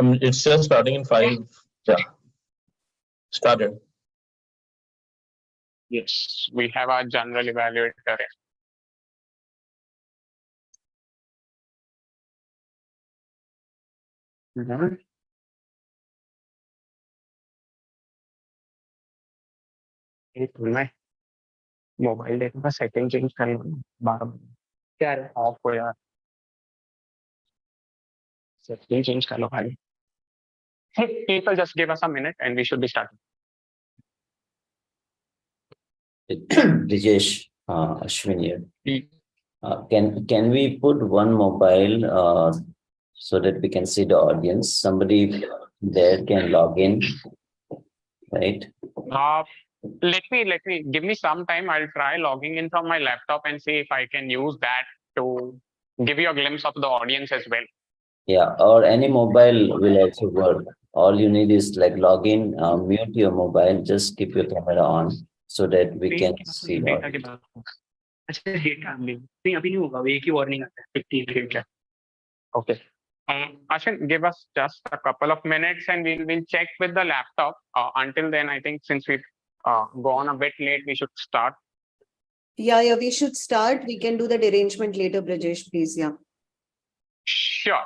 It's just starting in 5. Yeah, started. Yes, we have our general evaluator. एक मैं mobile data का setting change कर बार क्या of हो यार सेटिंग चेंज कर लो भाई people just give us a minute and we should be starting. Brijesh, Ashwin here. Can we put one mobile so that we can see the audience? Somebody there can log in, right? Let me give me some time. I'll try logging in from my laptop and see if I can use that to give you a glimpse of the audience as well. Yeah, or any mobile will also work. All you need is like log in, mute your mobile, just keep your camera on so that we can see the audience. अच्छा data नहीं अभी नहीं होगा वो एक ही warning आता है 15 ठीक है okay Ashwin, give us just a couple of minutes and we'll check with the laptop. Until then, I think since we've gone a bit late, we should start. Yeah, we should start. We can do that arrangement later, Brajesh, please. Yeah. Sure.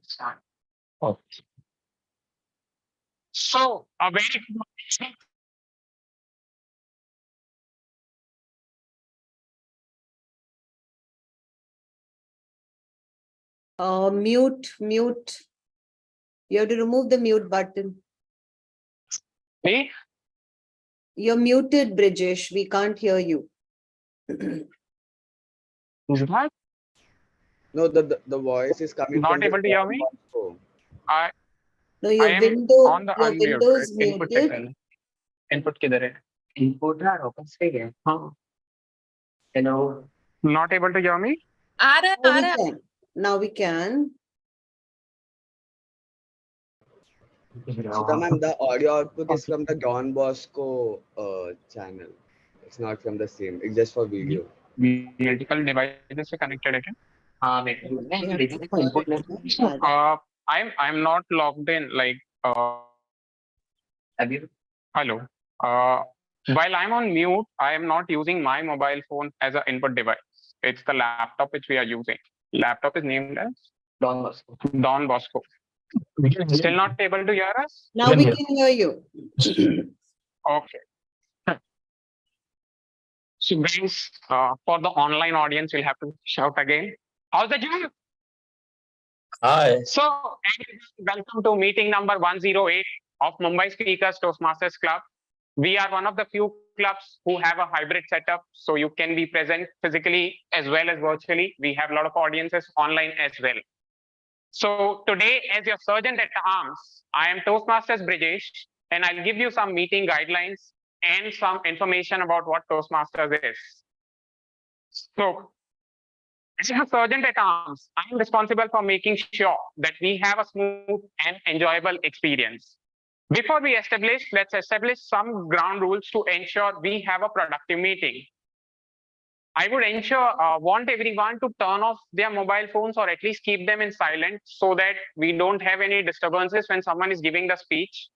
Start. Okay. So, a very Mute. You have to remove the mute button. Me? You're muted, Brajesh. We can't hear you. What? No, the voice is coming Not from able to hear me? No, your I am window, on the your unmute. window is Input muted. check input किधर है? Input है open से है. हाँ. Hello. Not able to hear me? Now we can. Sudha ma'am, the audio output is from the Don Bosco channel. It's not from the same. It's just for video. Multiple devices से connected है क्या? हाँ I'm not logged in. Like hello. While I'm on mute, I am not using my mobile phone as an input device. It's the laptop which we are using. Laptop is named as Don Bosco. Don Bosco. Still not able to hear us? Now we can hear you. Okay. So guys, for the online audience, we'll have to shout again. How's the job? Hi. So, welcome to meeting number 108 of Mumbai Speakers Toastmasters Club. We are one of the few clubs who have a hybrid setup, so you can be present physically as well as virtually. We have a lot of audiences online as well. So today, as your sergeant at arms, I am Toastmasters Brijesh, and I'll give you some meeting guidelines and some information about what Toastmasters is. So, as a sergeant at arms, I am responsible for making sure that we have a smooth and enjoyable experience. Before we establish, let's establish some ground rules to ensure we have a productive meeting. I would want everyone to turn off their mobile phones or at least keep them in silent so that we don't have any disturbances when someone is giving the speech.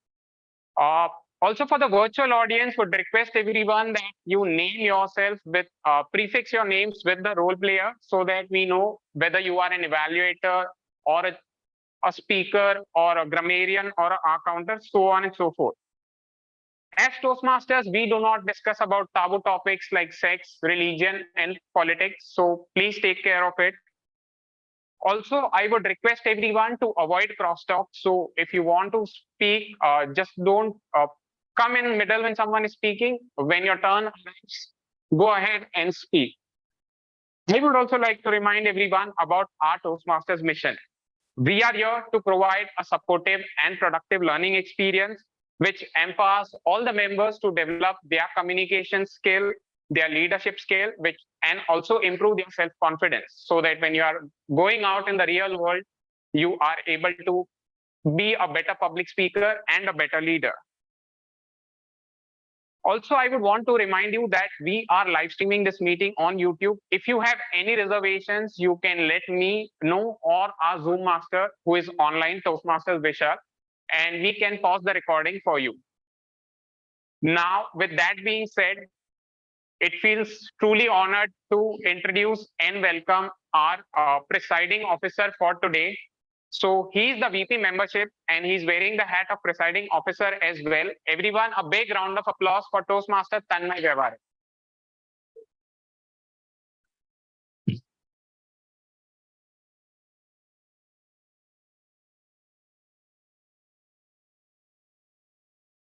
Also for the virtual audience, would request everyone that you name yourself with, prefix your names with the role player so that we know whether you are an evaluator or a speaker or a grammarian or an accountant, so on and so forth. As Toastmasters, we do not discuss about taboo topics like sex, religion, and politics. So please take care of it. Also, I would request everyone to avoid crosstalk. So if you want to speak, just don't come in middle when someone is speaking. When your turn arrives, go ahead and speak. I would also like to remind everyone about our Toastmasters mission. We are here to provide a supportive and productive learning experience which empowers all the members to develop their communication skill, their leadership skill, and also improve their self-confidence so that when you are going out in the real world, you are able to be a better public speaker and a better leader. Also, I would want to remind you that we are live streaming this meeting on YouTube. If you have any reservations, you can let me know or our Zoom master who is online, Toastmasters Vishal, and we can pause the recording for you. Now, with that being said, it feels truly honored to introduce and welcome our presiding officer for today. So he's the VP membership and he's wearing the hat of presiding officer as well. Everyone, a big round of applause for Toastmaster Tanmay Jawar.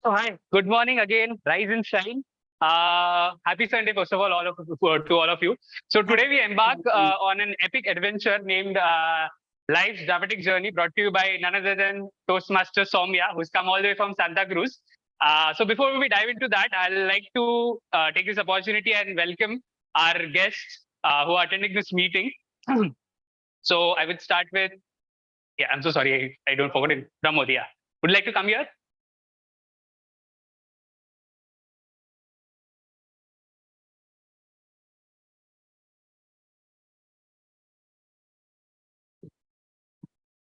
So hi, good morning again, rise and shine. Happy Sunday, first of all of to all of you. So today we embark on an epic adventure named Life's Dramatic Journey, brought to you by none other than Toastmaster Soumya, who's come all the way from Santa Cruz. So before we dive into that, I'd like to take this opportunity and welcome our guests who are attending this meeting. So I would start with, yeah, I'm so sorry, I don't forget it, Pramod, yeah. Would you like to come here?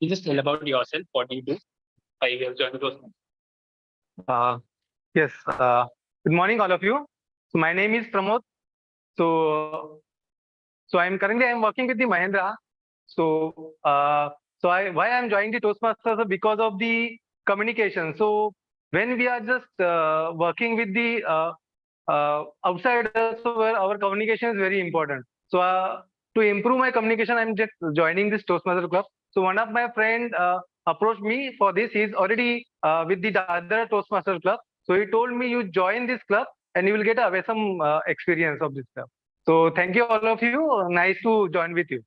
You just tell about yourself, what do you do? Why you have joined those. Yes. Good morning, all of you. So my name is Pramod. So I'm working with the Mahindra. Why I'm joining the Toastmasters because of the communication. So when we are just working with the outsiders, so where our communication is very important. So to improve my communication, I'm just joining this Toastmaster club. So one of my friend approached me for this. He's already with the other Toastmaster club. So he told me you join this club and you will get a some experience of this club. So thank you all of you. Nice to join with you.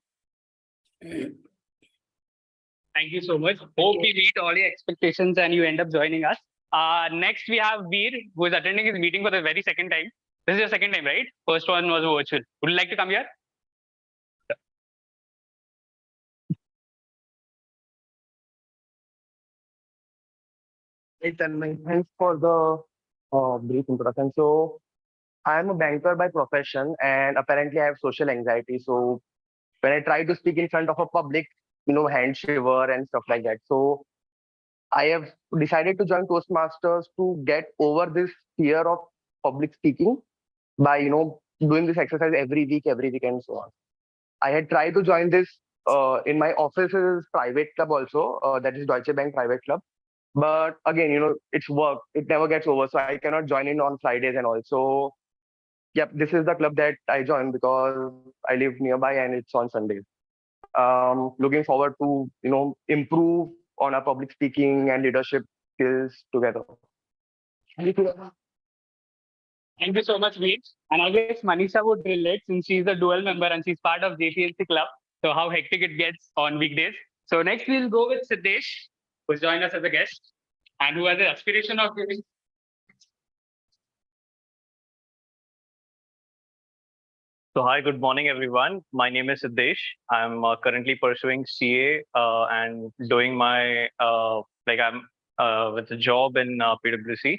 Thank you so much. Hope we meet all your expectations and you end up joining us. Next, we have Veer, who is attending his meeting for the very second time. This is your second time, right? First one was virtual. Would you like to come here? Hey, Tanmay, thanks for the brief introduction. So, I'm a banker by profession, and apparently I have social anxiety. So, when I try to speak in front of a public, hand shiver and stuff like that. So, I have decided to join Toastmasters to get over this fear of public speaking by, doing this exercise every week, and so on. I had tried to join this in my office's private club also, that is Deutsche Bank Private Club. But again, it's work. It never gets over. So I cannot join in on Fridays and all. So, yep, this is the club that I joined because I live nearby and it's on Sundays. Looking forward to, improve on our public speaking and leadership skills together. Thank you so much, Veer. And I guess Manisha would relate since she's a dual member and she's part of JPLC club. So how hectic it gets on weekdays. So next we'll go with Siddesh, who's joined us as a guest and who has the aspiration of giving. So hi, good morning, everyone. My name is Siddesh. I'm currently pursuing CA and doing my I'm with a job in PwC.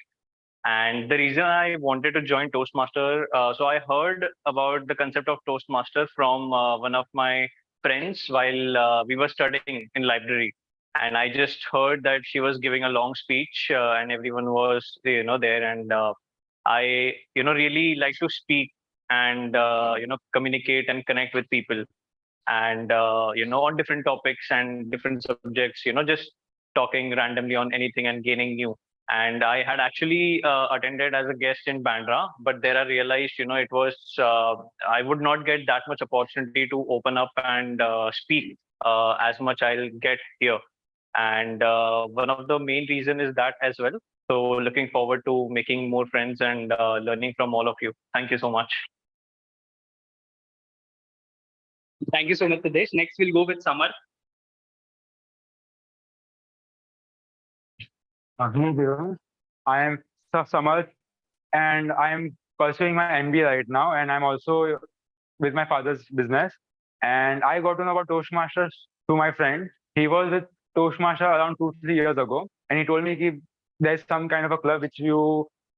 And the reason I wanted to join Toastmaster, so I heard about the concept of Toastmaster from one of my friends while we were studying in library. And I just heard that she was giving a long speech and everyone was, there. And I, really like to speak and, communicate and connect with people. And, on different topics and different subjects, just talking randomly on anything and gaining new. And I had actually attended as a guest in Bandra, but there I realized, it was, I would not get that much opportunity to open up and speak as much I'll get here. And one of the main reason is that as well. So looking forward to making more friends and learning from all of you. Thank you so much. Thank you so much, Siddesh. Next, we'll go with Samar. Hello everyone. I am Samar and I am pursuing my MBA right now, and I'm also with my father's business. And I got to know about Toastmasters through my friend. He was with Toastmaster around 2-3 years ago, and he told me there's some kind of a club which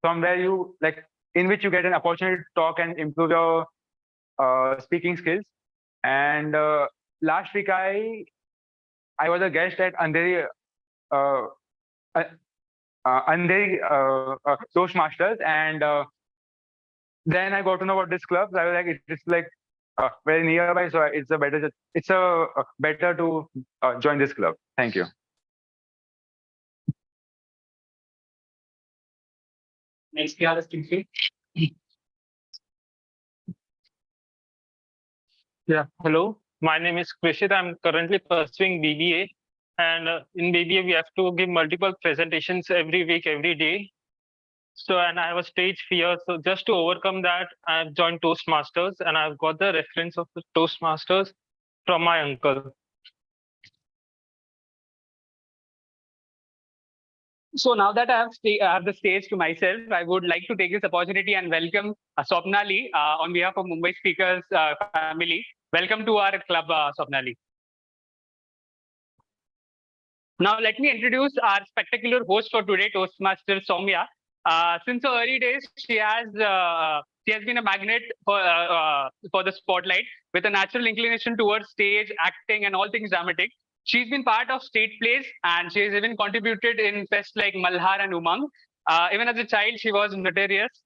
from where you like in which you get an opportunity to talk and improve your speaking skills. And last week I was a guest at Andheri Toastmasters, and then I got to know about this club. I was like, it's like very nearby, so it's better to join this club. Thank you. Next, Yeah, hello. My name is Krishit. I'm currently pursuing BBA. And in BBA, we have to give multiple presentations every week, every day. So, and I have a stage fear. So, just to overcome that, I've joined Toastmasters and I've got the reference of the Toastmasters from my uncle. So now that I have the stage to myself, I would like to take this opportunity and welcome Swapnali on behalf of Mumbai Speakers family. Welcome to our club, Swapnali. Now let me introduce our spectacular host for today, Toastmaster Soumya. Since her early days, she has been a magnet for the spotlight with a natural inclination towards stage, acting, and all things dramatic. She's been part of state plays and she has even contributed in fests like Malhar and Umang. Even as a child, she was notorious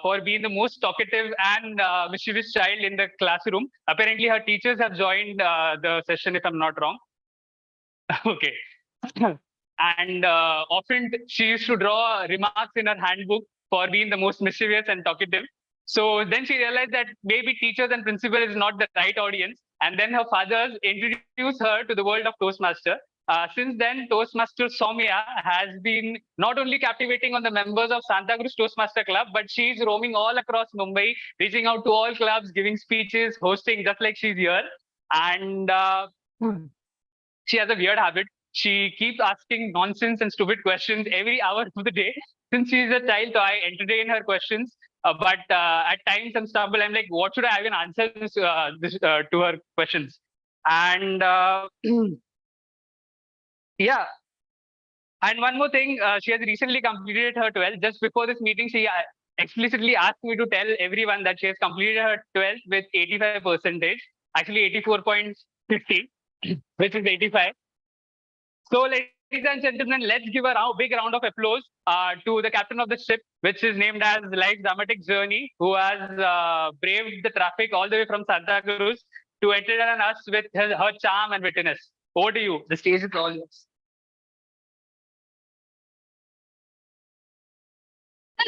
for being the most talkative and mischievous child in the classroom. Apparently, her teachers have joined the session, if I'm not wrong. Okay. And often she used to draw remarks in her handbook for being the most mischievous and talkative. So then she realized that maybe teachers and principal is not the right audience. And then her fathers introduced her to the world of Toastmaster. Since then, Toastmaster Soumya has been not only captivating on the members of Santa Cruz Toastmaster Club, but she's roaming all across Mumbai, reaching out to all clubs, giving speeches, hosting, just like she's here. And she has a weird habit. She keeps asking nonsense and stupid questions every hour of the day. Since she's a child, so I entertain her questions. But at times I'm stumble. I'm like, what should I even answer to her questions? And yeah. And one more thing, she has recently completed her 12th. Just before this meeting, she explicitly asked me to tell everyone that she has completed her 12th with 85%, actually 84.50, which is 85. So, ladies and gentlemen, let's give a big round of applause to the captain of the ship, which is named as Life's Dramatic Journey, who has braved the traffic all the way from Santa Cruz to entertain us with her charm and wittiness. Over to you. The stage is all yours.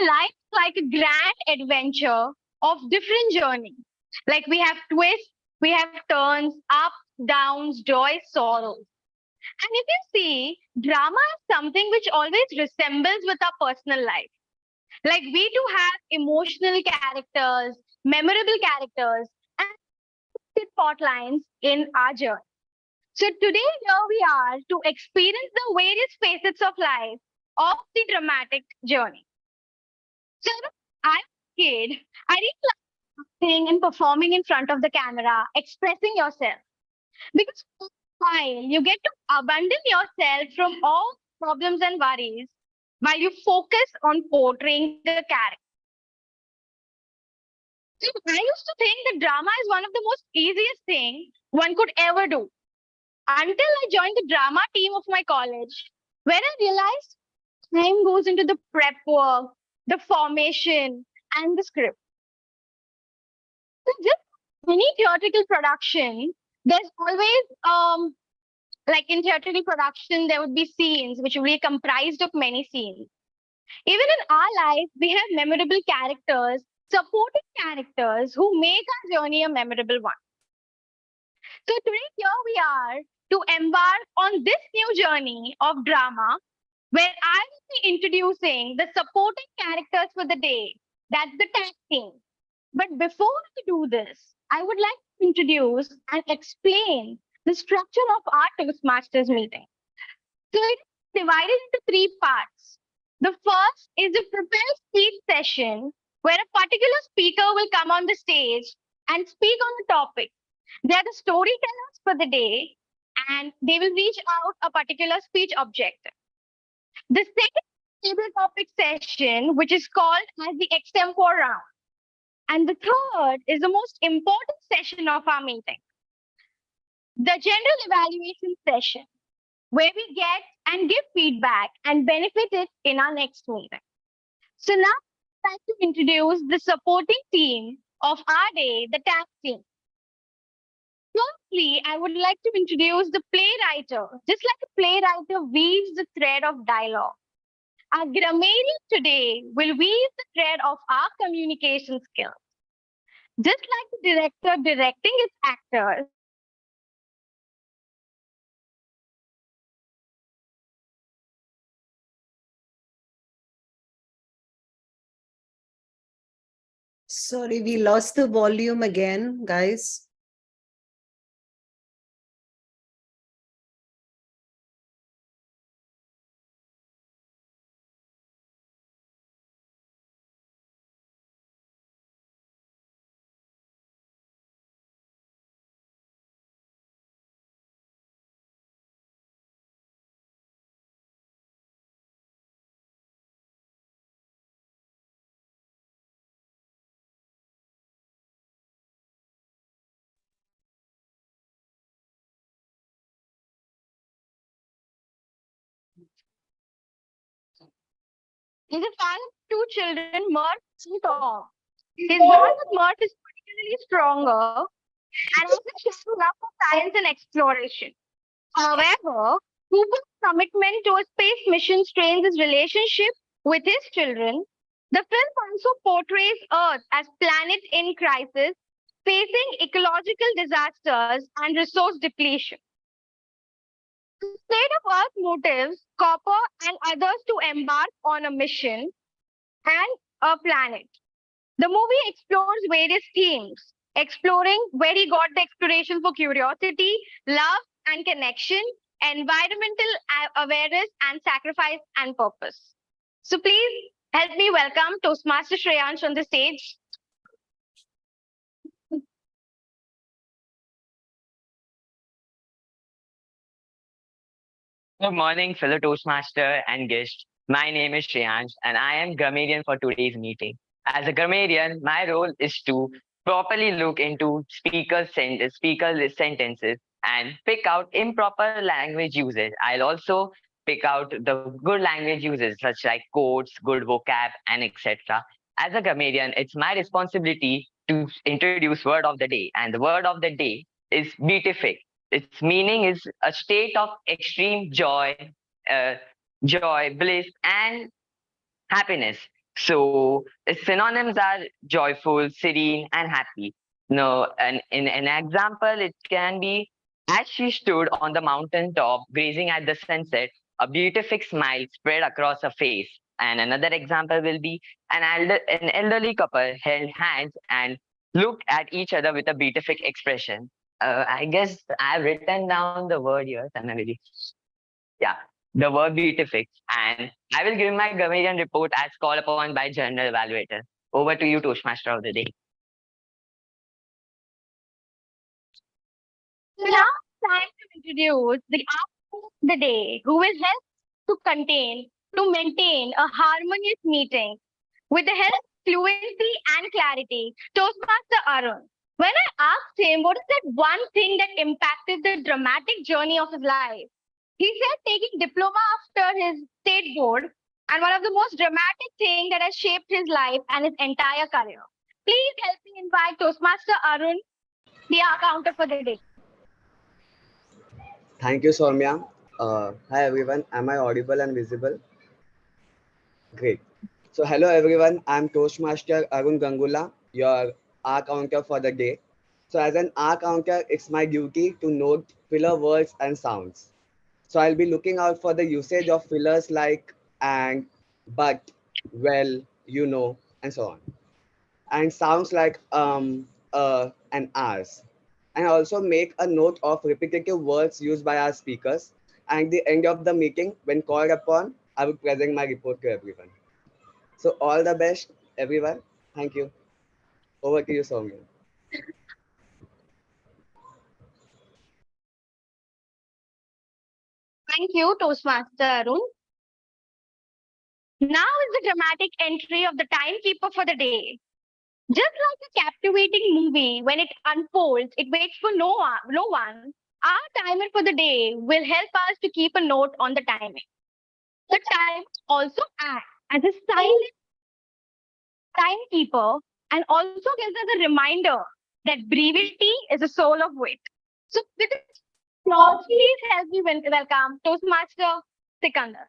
Life's like a grand adventure of different journeys. Like we have twists, we have turns, ups, downs, joys, sorrows. And if you see, drama is something which always resembles with our personal life. Like we do have emotional characters, memorable characters, and plot lines in our journey. So today here we are to experience the various facets of life of the dramatic journey. So I was a kid, I really like acting and performing in front of the camera, expressing yourself. Because while you get to abandon yourself from all problems and worries while you focus on portraying the character. So I used to think that drama is one of the most easiest thing one could ever do. Until I joined the drama team of my college, where I realized time goes into the prep work, the formation, and the script. So just any theatrical production, there's always like in theatrical production, there would be scenes which will be comprised of many scenes. Even in our life, we have memorable characters, supporting characters who make our journey a memorable one. So today here we are to embark on this new journey of drama, where I will be introducing the supporting characters for the day. That's the tag team. But before we do this, I would like to introduce and explain the structure of our Toastmasters meeting. So it is divided into three parts. The first is the prepare speech session, where a particular speaker will come on the stage and speak on a topic. They are the storytellers for the day, and they will reach out a particular speech objective. The second table topic session, which is called as the extempore round. And the third is the most important session of our meeting, the general evaluation session, where we get and give feedback and benefit it in our next meeting. So now I'd like to introduce the supporting team of our day, the tag team. Firstly, I would like to introduce the playwriter. Just like a playwriter weaves the thread of dialogue, our grammarian today will weave the thread of our communication skills. Just like the director directing its actors, Sorry, we lost the volume again, guys. is a fan of two children, Mert and Tom. His bond with Mert is particularly stronger and has a shared love for science and exploration. However, Cooper's commitment to a space mission strains his relationship with his children. The film also portrays Earth as planet in crisis, facing ecological disasters and resource depletion. The state of Earth motives Copper and others to embark on a mission and a planet. The movie explores various themes, exploring where he got the exploration for curiosity, love and connection, environmental awareness, and sacrifice and purpose. So please help me welcome Toastmaster Shreyansh on the stage. Good morning, fellow Toastmaster and guest. My name is Shreyansh, and I am grammarian for today's meeting. As a grammarian, my role is to properly look into speaker sentences and pick out improper language uses. I'll also pick out the good language uses, such like quotes, good vocab, and etc. As a grammarian, it's my responsibility to introduce word of the day, and the word of the day is beatific. Its meaning is a state of extreme uh, joy, bliss, and happiness. So its synonyms are joyful, serene, and happy. No, and in an example, it can be as she stood on the mountain top, gazing at the sunset, a beatific smile spread across her face. And another example will be an elderly couple held hands and looked at each other with a beatific expression. I guess I've written down the word here, Tanavidi. Yeah, the word beatific. And I will give my grammarian report as called upon by General Evaluator. Over to you, Toastmaster of the day. Now it's time to introduce the artist of the day who will help to maintain a harmonious meeting with the help of fluency and clarity. Toastmaster Arun. When I asked him what is that one thing that impacted the dramatic journey of his life, he said taking diploma after his state board and one of the most dramatic things that has shaped his life and his entire career. Please help me invite Toastmaster Arun, the counter for the day. Thank you, Soumya. Hi everyone. Am I audible and visible? Great. So hello everyone. I'm Toastmaster Arun Gangula, your R counter for the day. So as an R counter, it's my duty to note filler words and sounds. So I'll be looking out for the usage of fillers like and, but, well, you know, and so on. And sounds like and as. And also make a note of repetitive words used by our speakers. And the end of the meeting, when called upon, I will present my report to everyone. So all the best, everyone. Thank you. Over to you, Soumya. Thank you, Toastmaster Arun. Now is the dramatic entry of the timekeeper for the day. Just like a captivating movie, when it unfolds, it waits for no one. Our timer for the day will help us to keep a note on the timing. The time also acts as a silent timekeeper and also gives us a reminder that brevity is the soul of wit. So, with this applause, please help me welcome Toastmaster Sikandar.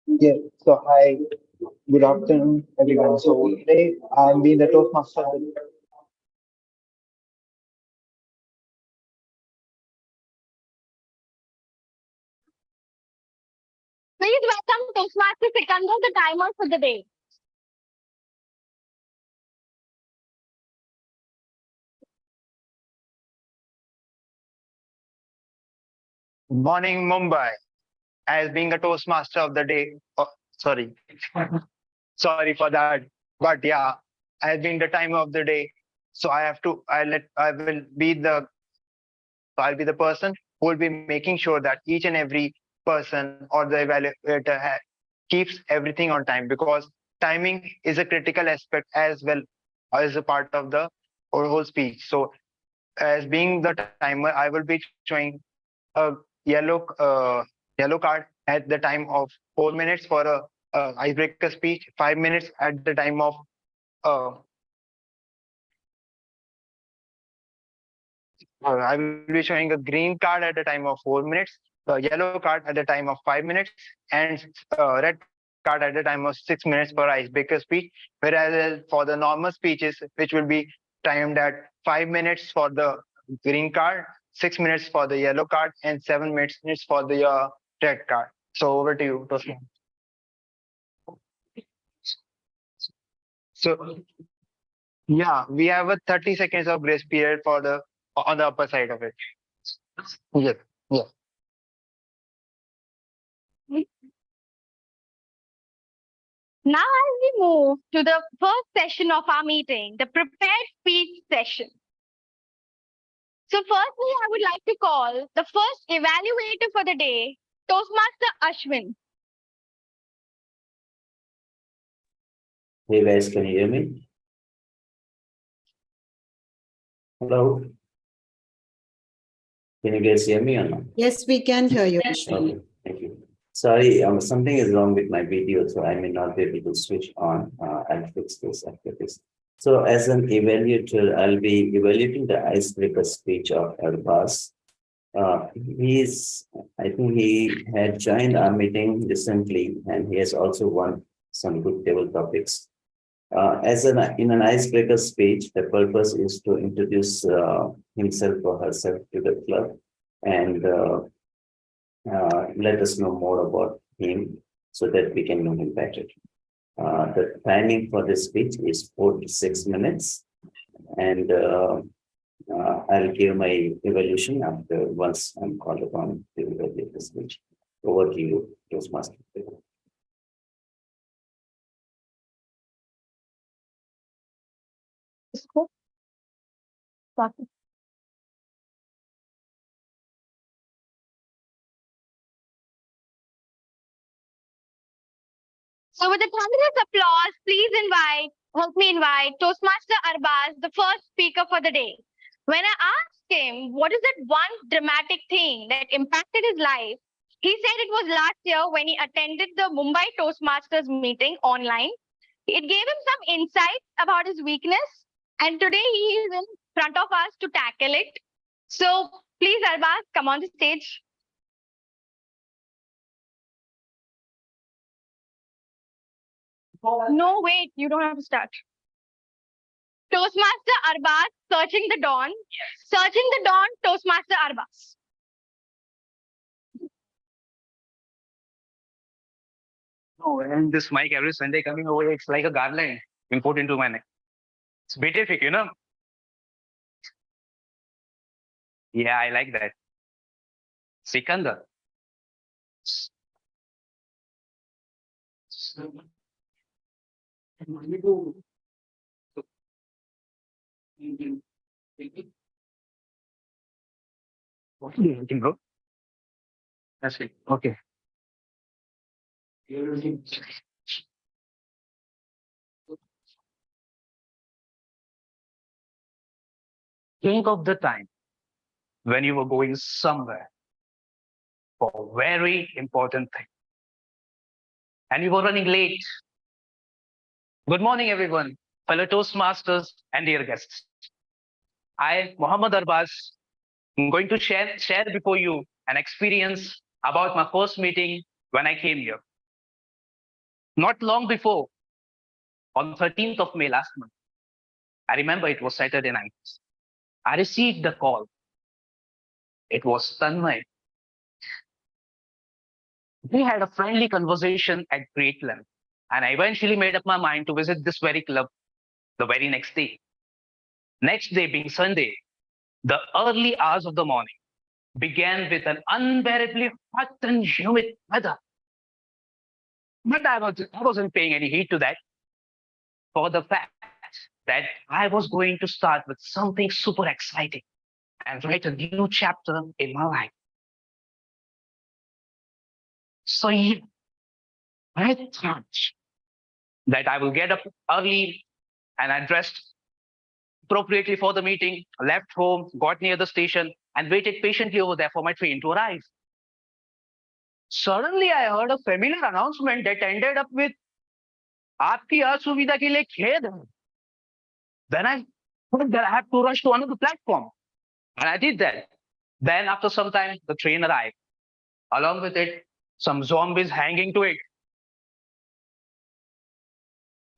Yeah, so hi, good afternoon, everyone. So today I'm being the Toastmaster. Please welcome Toastmaster Sikandar, the timer for the day. Morning, Mumbai. As being a Toastmaster of the day. Oh, sorry. Sorry for that. But yeah, as being the time of the day. So I'll be the person who will be making sure that each and every person or the evaluator keeps everything on time, because timing is a critical aspect as well as a part of the whole speech. So as being the timer, I will be showing a yellow card at the time of 4 minutes for a icebreaker speech, 5 minutes at the time of uh, I will be showing a green card at the time of 4 minutes, a yellow card at the time of 5 minutes, and red card at the time of 6 minutes for icebreaker speech. Whereas for the normal speeches, which will be timed at 5 minutes for the green card, 6 minutes for the yellow card, and 7 minutes for the red card. So over to you, Tosma. So yeah, we have a 30 seconds of grace period for the on the upper side of it. Yes. Yes. Now, as we move to the first session of our meeting, the prepared speech session. So, firstly, I would like to call the first evaluator for the day, Toastmaster Ashwin. Hey guys, can you hear me? Hello? Can you guys hear me or not? Yes, we can hear you. Ashwin. Okay, thank you. Sorry, something is wrong with my video, so I may not be able to switch on. I'll fix this after this. So as an evaluator, I'll be evaluating the icebreaker speech of Arbas. I think he had joined our meeting recently, and he has also won some good table topics. In an icebreaker speech, the purpose is to introduce himself or herself to the club and let us know more about him so that we can know him better. The timing for this speech is 4 to 6 minutes, and I'll give my evaluation after once I'm called upon to evaluate the speech. Over to you, Toastmaster. So, with a thunderous applause, help me invite Toastmaster Arbaz, the first speaker for the day. When I asked him what is that one dramatic thing that impacted his life, he said it was last year when he attended the Mumbai Toastmasters meeting online. It gave him some insights about his weakness, and today he is in front of us to tackle it. So, please, Arbaz, come on the stage. No, wait, you don't have to start. Toastmaster Arbaz, searching the dawn. Searching the dawn, Toastmaster Arbaz. Oh, and this mic every Sunday coming over, it's like a garland being put into my neck. It's beatific, you know? Yeah, I like that. Sikandar. What are you thinking, bro? That's it. Okay. Think of the time when you were going somewhere for a very important thing and you were running late. Good morning, everyone, fellow Toastmasters and dear guests. I, Mohammed Arbaz, am going to share before you an experience about my first meeting when I came here. Not long before, on 13th of May last month, I remember it was Saturday night, I received a call. It was Tanmay. We had a friendly conversation at great length, and I eventually made up my mind to visit this very club the very next day. Next day being Sunday, the early hours of the morning began with an unbearably hot and humid weather. But I wasn't paying any heed to that, for the fact that I was going to start with something super exciting and write a new chapter in my life. So yeah, I thought that I will get up early and I dressed appropriately for the meeting, left home, got near the station, and waited patiently over there for my train to arrive. Suddenly, I heard a familiar announcement that ended up with "Aapki asuvida ke liye khed hai." Then I thought that I have to rush to another platform, and I did that. Then, after some time, the train arrived. Along with it, some zombies hanging to it.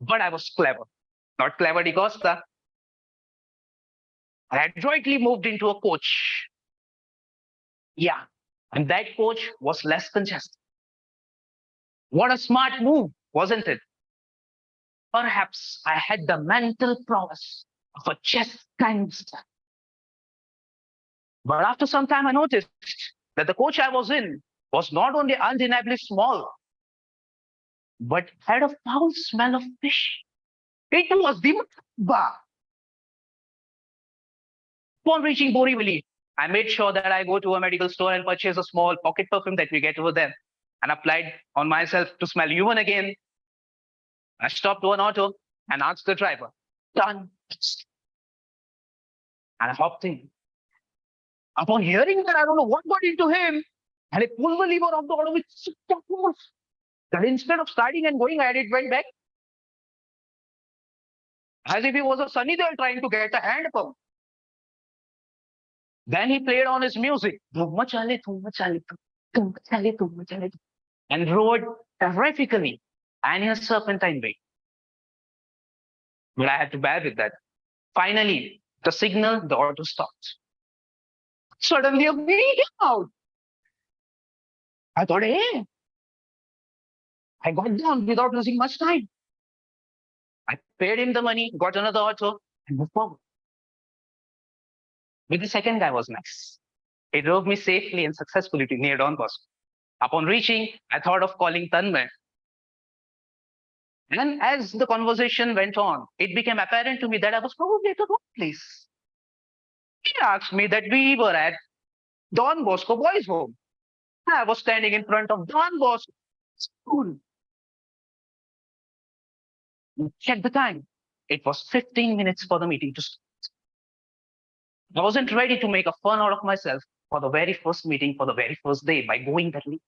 But I was clever, not clever di costa. I adroitly moved into a coach. Yeah, and that coach was less congested. What a smart move, wasn't it? Perhaps I had the mental prowess of a chess gangster. But after some time, I noticed that the coach I was in was not only undeniably small, but had a foul smell of fish. It was the bar. Upon reaching Borivali, I made sure that I go to a medical store and purchase a small pocket perfume that we get over there and applied on myself to smell human again. I stopped one auto and asked the driver, "Done." And I hopped in. Upon hearing that, I don't know what got into him, and he pulled the lever of the auto with such a force that instead of starting and going ahead, it went back as if he was a sunny there trying to get a hand pump. Then he played on his music, and rode terrifically and in a serpentine way. But I had to bear with that. Finally, the signal, the auto stopped. Suddenly, a bee came out. I thought, hey, I got down without losing much time. I paid him the money, got another auto, and moved forward. But the second guy was nice. He drove me safely and successfully to near Don Bosco. Upon reaching, I thought of calling Tanmay. And as the conversation went on, it became apparent to me that I was probably at the wrong place. He asked me that we were at Don Bosco Boys' Home. I was standing in front of Don Bosco School. Check the time. It was 15 minutes for the meeting to start. I wasn't ready to make a fun out of myself for the very first meeting, for the very first day, by going that late.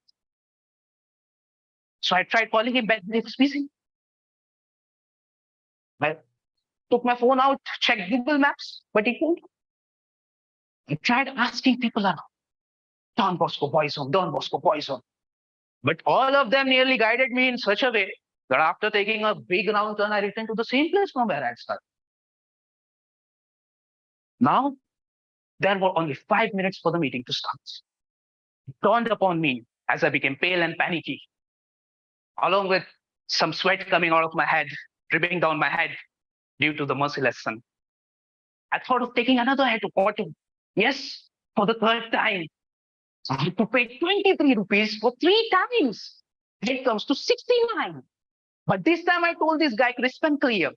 So I tried calling him back, but he was busy. I took my phone out, checked Google Maps, but he couldn't. I tried asking people around, Don Bosco Boys Home, Don Bosco Boys Home. But all of them nearly guided me in such a way that after taking a big round turn, I returned to the same place from where I had started. Now, there were only 5 minutes for the meeting to start. It dawned upon me as I became pale and panicky, along with some sweat coming out of my head, dripping down my head due to the merciless sun. I thought of taking another head to water. Yes, for the third time. I had to pay 23 rupees for 3 times. It comes to 69. But this time I told this guy crisp and clear,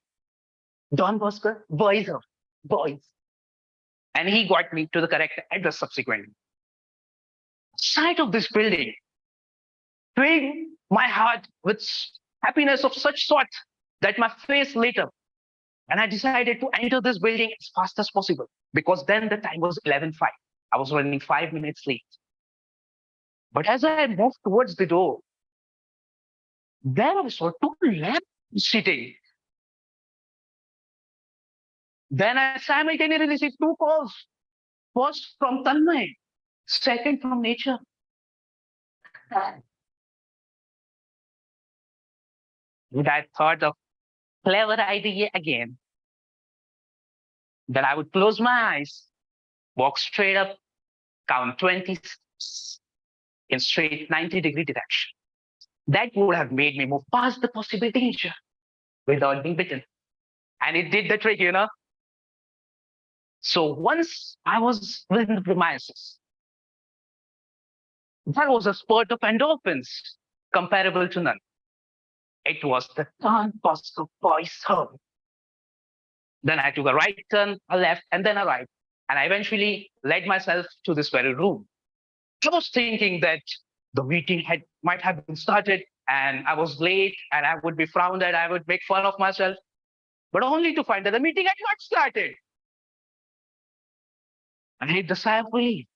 Don Bosco, boys of boys. And he got me to the correct address subsequently. Sight of this building filled my heart with happiness of such sort that my face lit up. And I decided to enter this building as fast as possible because then the time was 11:05. I was running 5 minutes late. But as I moved towards the door, there I saw two lamps sitting. Then I simultaneously received two calls. First from Tanmay, second from nature. And I thought of clever idea again. Then I would close my eyes, walk straight up, count 20 steps in straight 90-degree direction. That would have made me move past the possible danger without being bitten. And it did the trick. So once I was within the premises, there was a spurt of endorphins comparable to none. It was the turn Costco boys home. Then I took a right turn, a left, and then a right. And I eventually led myself to this very room. I was thinking that the meeting might have been started and I was late and I would be frowned at, I would make fun of myself, but only to find that the meeting had not started. I hit the sigh of relief.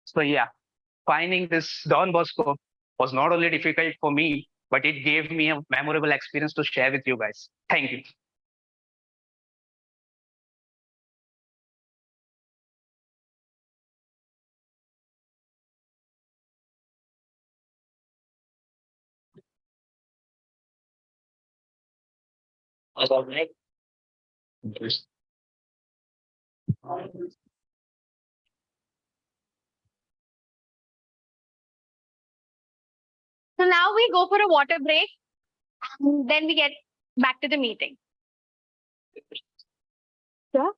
So yeah, finding this Don Bosco was not only difficult for me, but it gave me a memorable experience to share with you guys. Thank you. All right. So now we go for a water break, and then we get back to the meeting. Sure.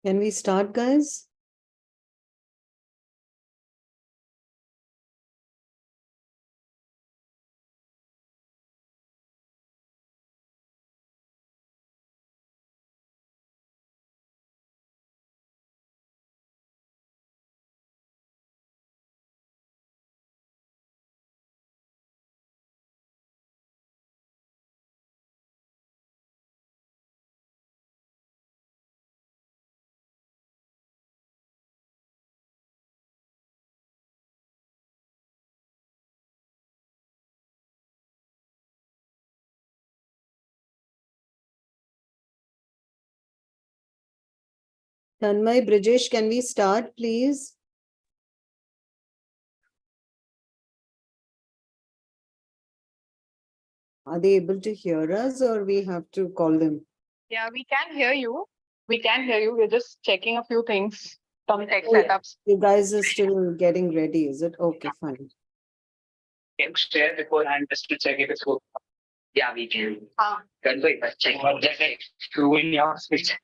Can we start, guys? Tanmay, Brijesh, can we start, please? Are they able to hear us or we have to call them? Yeah, we can hear you. We can hear you. We're just checking a few things, some tech Oh, yeah. setups. You guys are still getting ready, is it? Okay, fine. Can share beforehand just to check if it's working. Yeah, we can. Can we check what the screw in your switch?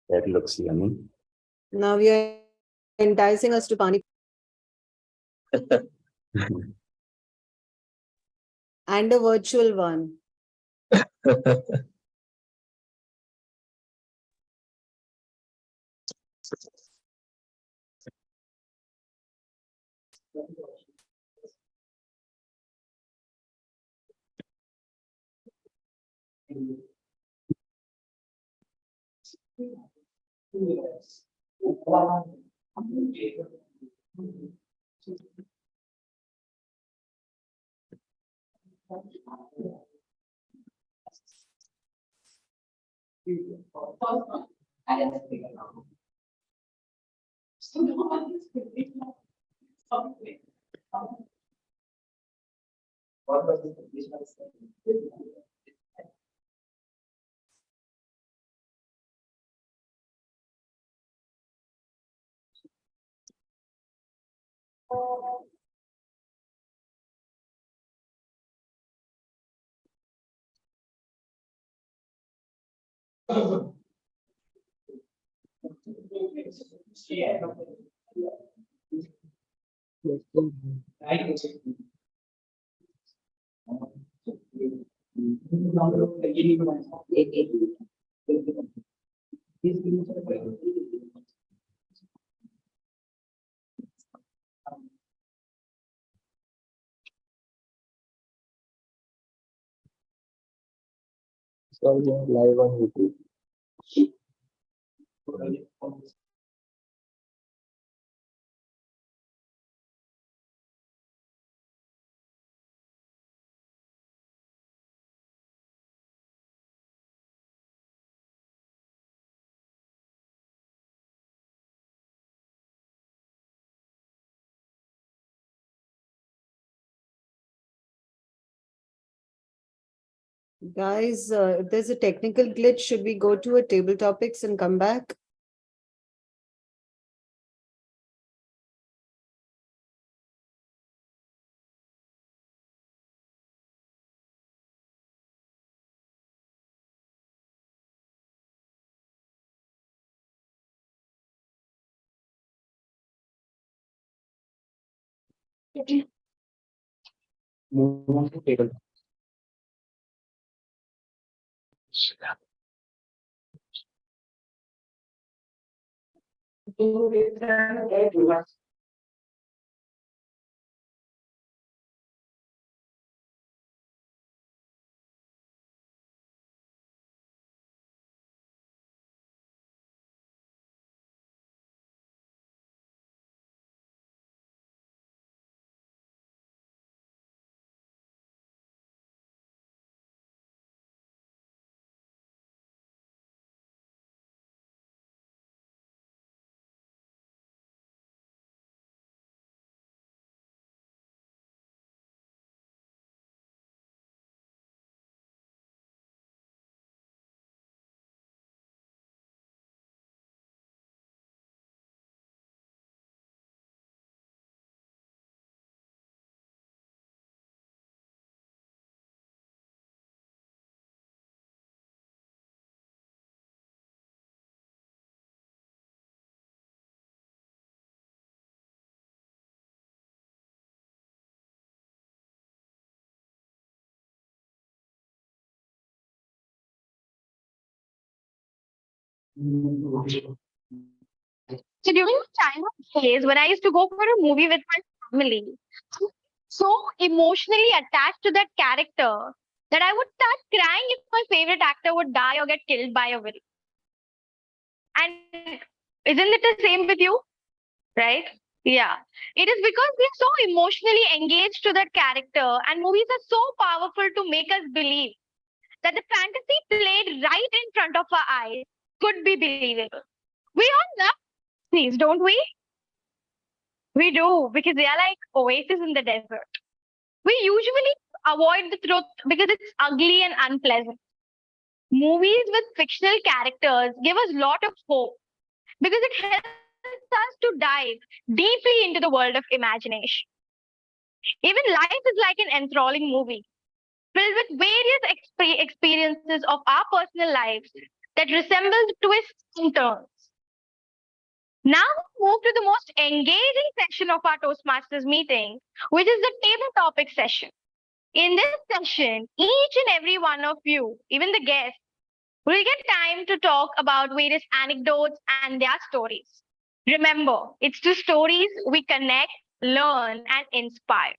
That looks yummy. Now we are enticing us to Pani. And a virtual one. So we are live on YouTube. Guys, if there's a technical glitch, should we go to a table topics and come back? Move on to table. So during the childhood days, when I used to go for a movie with my family, I was so emotionally attached to that character that I would start crying if my favorite actor would die or get killed by a villain. And isn't it the same with you? Right? Yeah. It is because we're so emotionally engaged to that character, and movies are so powerful to make us believe that the fantasy played right in front of our eyes could be believable. We all love these, don't we? We do, because they are like oases in the desert. We usually avoid the truth because it's ugly and unpleasant. Movies with fictional characters give us a lot of hope because it helps us to dive deeply into the world of imagination. Even life is like an enthralling movie filled with various experiences of our personal lives that resemble twists and turns. Now we move to the most engaging section of our Toastmasters meeting, which is the table topic session. In this session, each and every one of you, even the guests, will get time to talk about various anecdotes and their stories. Remember, it's the stories we connect, learn, and inspire.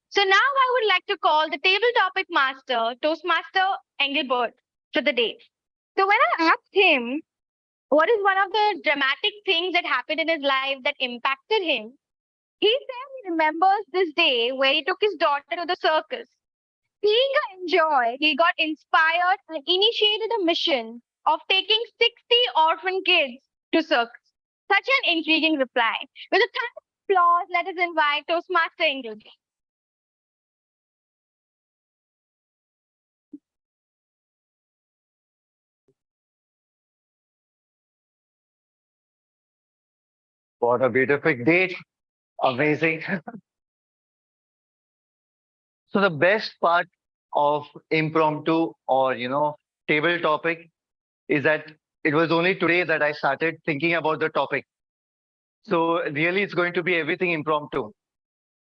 So now I would like to call the table topic master, Toastmaster Engelbert, for the day. So when I asked him what is one of the dramatic things that happened in his life that impacted him, he said he remembers this day where he took his daughter to the circus. Seeing her enjoy, he got inspired and initiated a mission of taking 60 orphan kids to circus. Such an intriguing reply. With a ton of applause, let us invite Toastmaster Engelbert. What a beautiful day. Amazing. So the best part of impromptu or, table topic is that it was only today that I started thinking about the topic. So really it's going to be everything impromptu.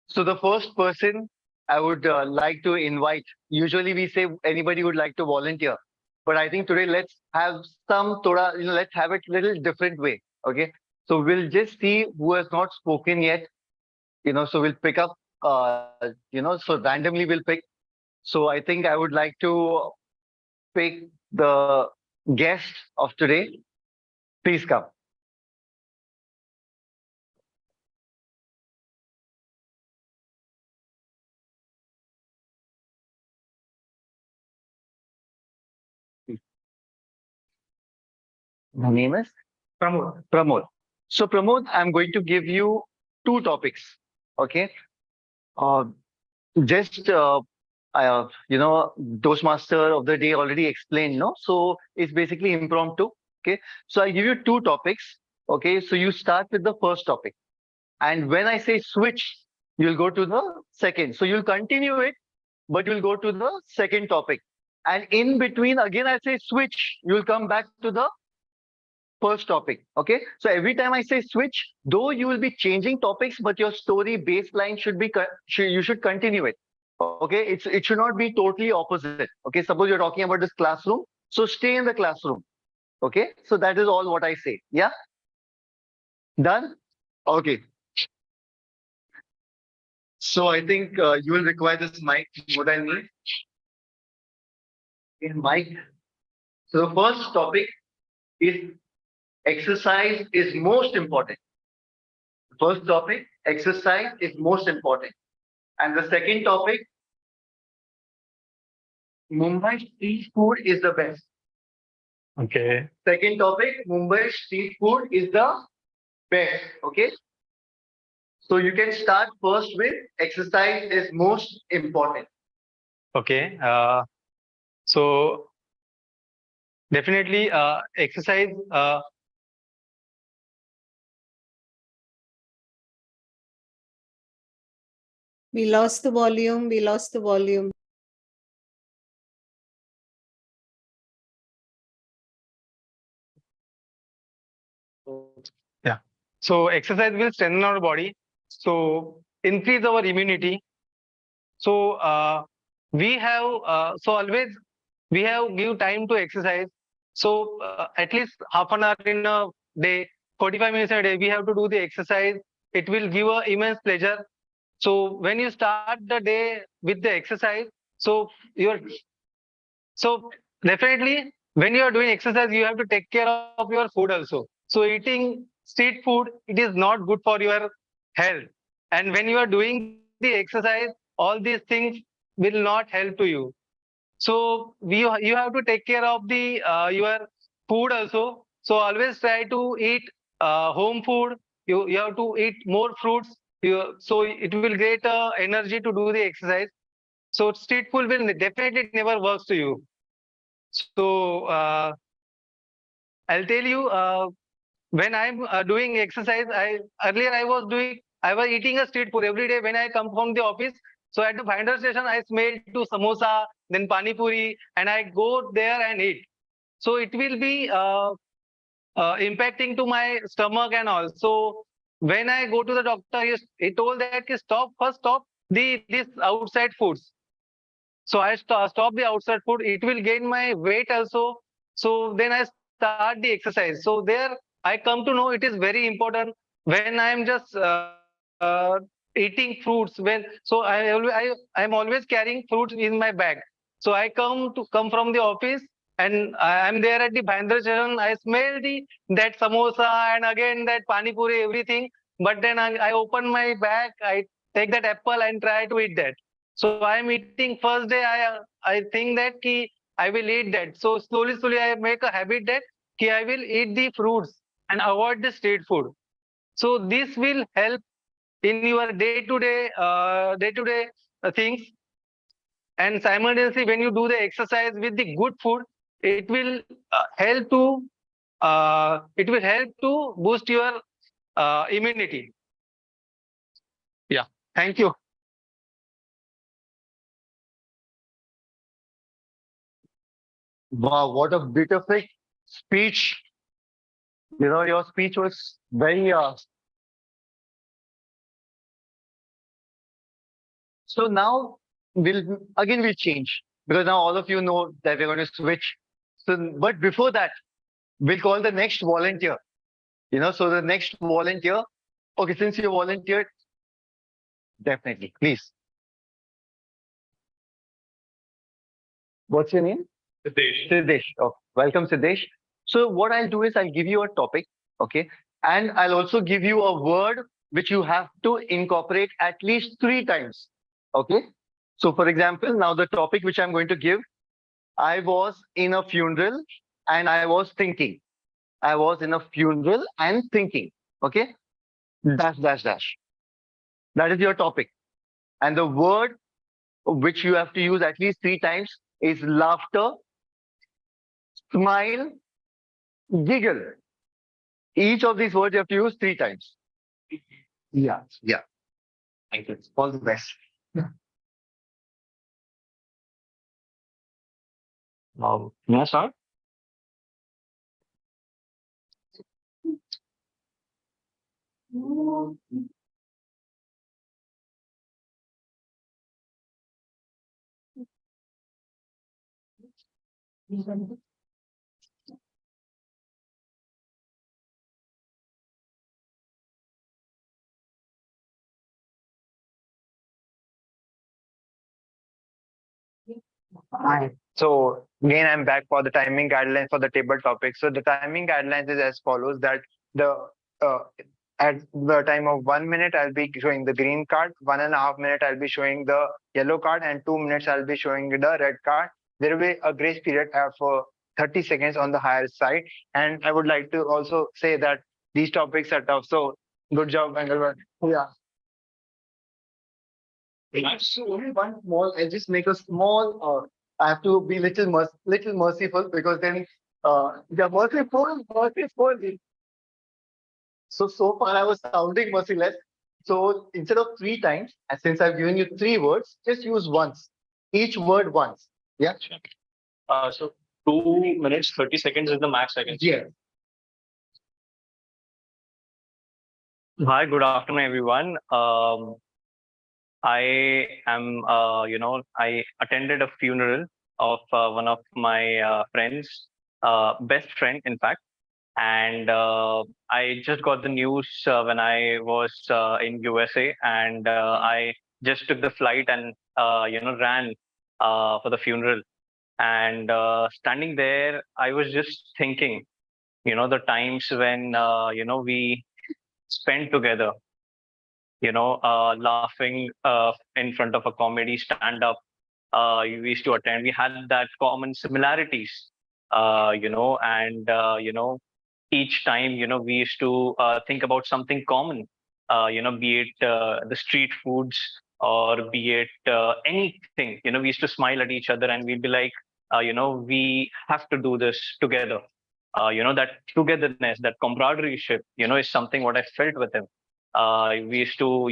So the first person I would like to invite, usually we say anybody would like to volunteer, but I think today let's have let's have it little different way. Okay. So we'll just see who has not spoken yet, so we'll pick up, so randomly we'll pick. So I think I would like to pick the guest of today. Please come. The name is Pramod. Pramod. So Pramod, I'm going to give you two topics. Okay. Uh, just Toastmaster of the day already explained, no? So it's basically impromptu. Okay. So I give you two topics. Okay. So you start with the first topic. And when I say switch, you'll go to the second. So you'll continue it, but you'll go to the second topic. And in between, again, I say switch, you'll come back to the first topic. Okay. So every time I say switch, though you will be changing topics, but your story baseline should be, you should continue it. Okay. It should not be totally opposite. Okay. Suppose you're talking about this classroom. So stay in the classroom. Okay. So that is all what I say. Yeah. Done. Okay. So I think you will require this mic more than me. In mic. So the first topic is exercise is most important. First topic, exercise is most important. And the second topic, Mumbai street food is the best. Okay. Second topic, Mumbai street food is the best. Okay. So you can start first with exercise is most important. Okay. So definitely exercise. We lost the volume. We lost the volume. Yeah. So exercise will strengthen our body. So increase our immunity. So we have so always we have give time to exercise So at least half an hour in a day, 45 minutes a day, we have to do the exercise. It will give a immense pleasure. So when you start the day with the exercise, so you're so definitely when you are doing exercise, you have to take care of your food also. So eating street food, it is not good for your health. And when you are doing the exercise, all these things will not help to you. So you have to take care of the your food also. So always try to eat home food. You have to eat more fruits. So it will get energy to do the exercise. So street food will definitely never works to you. So I'll tell you when I'm doing exercise. I was eating a street food every day when I come from the office. So at the finder station, I smell to samosa, then pani puri, and I go there and eat. So it will be impacting to my stomach and all. So when I go to the doctor, he told that stop this outside foods. So I stop the outside food. It will gain my weight also. So then I start the exercise. So there I come to know it is very important when I am just eating fruits. I'm always carrying fruits in my bag. So I come from the office and I'm there at the Bhindra station. I smell that samosa and again that pani puri everything. But then I open my bag. I take that apple and try to eat that. So I'm eating first day. I think that I will eat that. So slowly I make a habit that I will eat the fruits and avoid the street food. So this will help in your day-to-day things. And simultaneously, when you do the exercise with the good food, it will help to boost your immunity. Yeah. Thank you. Wow, what a beautiful speech. Your speech was very. So now we'll change because now all of you know that we're going to switch. So, but before that, we'll call the next volunteer. So the next volunteer. Okay, since you volunteered, definitely, please. What's your name? Siddesh. Siddesh. Oh, welcome, Siddesh. So what I'll do is I'll give you a topic, okay, and I'll also give you a word which you have to incorporate at least 3 times. Okay. So for example, now the topic which I'm going to give, I was in a funeral and I was thinking. I was in a funeral and thinking. Okay. Dash, dash, dash. That is your topic. And the word which you have to use at least 3 times is laughter, smile, giggle. Each of these words you have to use 3 times. Yeah. Yeah. Thank you. All the best. May I start? Hi. So again, I'm back for the timing guidelines for the table topic. So the timing guidelines is as follows: that the uh, at the time of 1 minute, I'll be showing the green card. 1.5 minutes, I'll be showing the yellow card, and 2 minutes, I'll be showing the red card. There will be a grace period for 30 seconds on the higher side. And I would like to also say that these topics are tough. So good job, Bangalore. Yeah. So only one small. I'll just make a small. I have to be little merciful because then yeah, merciful. So far I was sounding merciless. So instead of 3 times, and since I've given you 3 words, just use once. Each word once. Yeah. So 2 minutes, 30 seconds is the max I can see. Yeah. Hi, good afternoon, everyone. I am, I attended a funeral of one of my friends. best friend, in fact. And I just got the news when I was in USA, and I just took the flight and ran for the funeral. And standing there, I was just thinking, the times when we spent together, laughing in front of a comedy stand up we used to attend. We had that common similarities, and each time, we used to think about something common, be it the street foods or be it anything. We used to smile at each other and we'd be like, we have to do this together. That togetherness, that camaraderie, is something what I felt with him. We used to,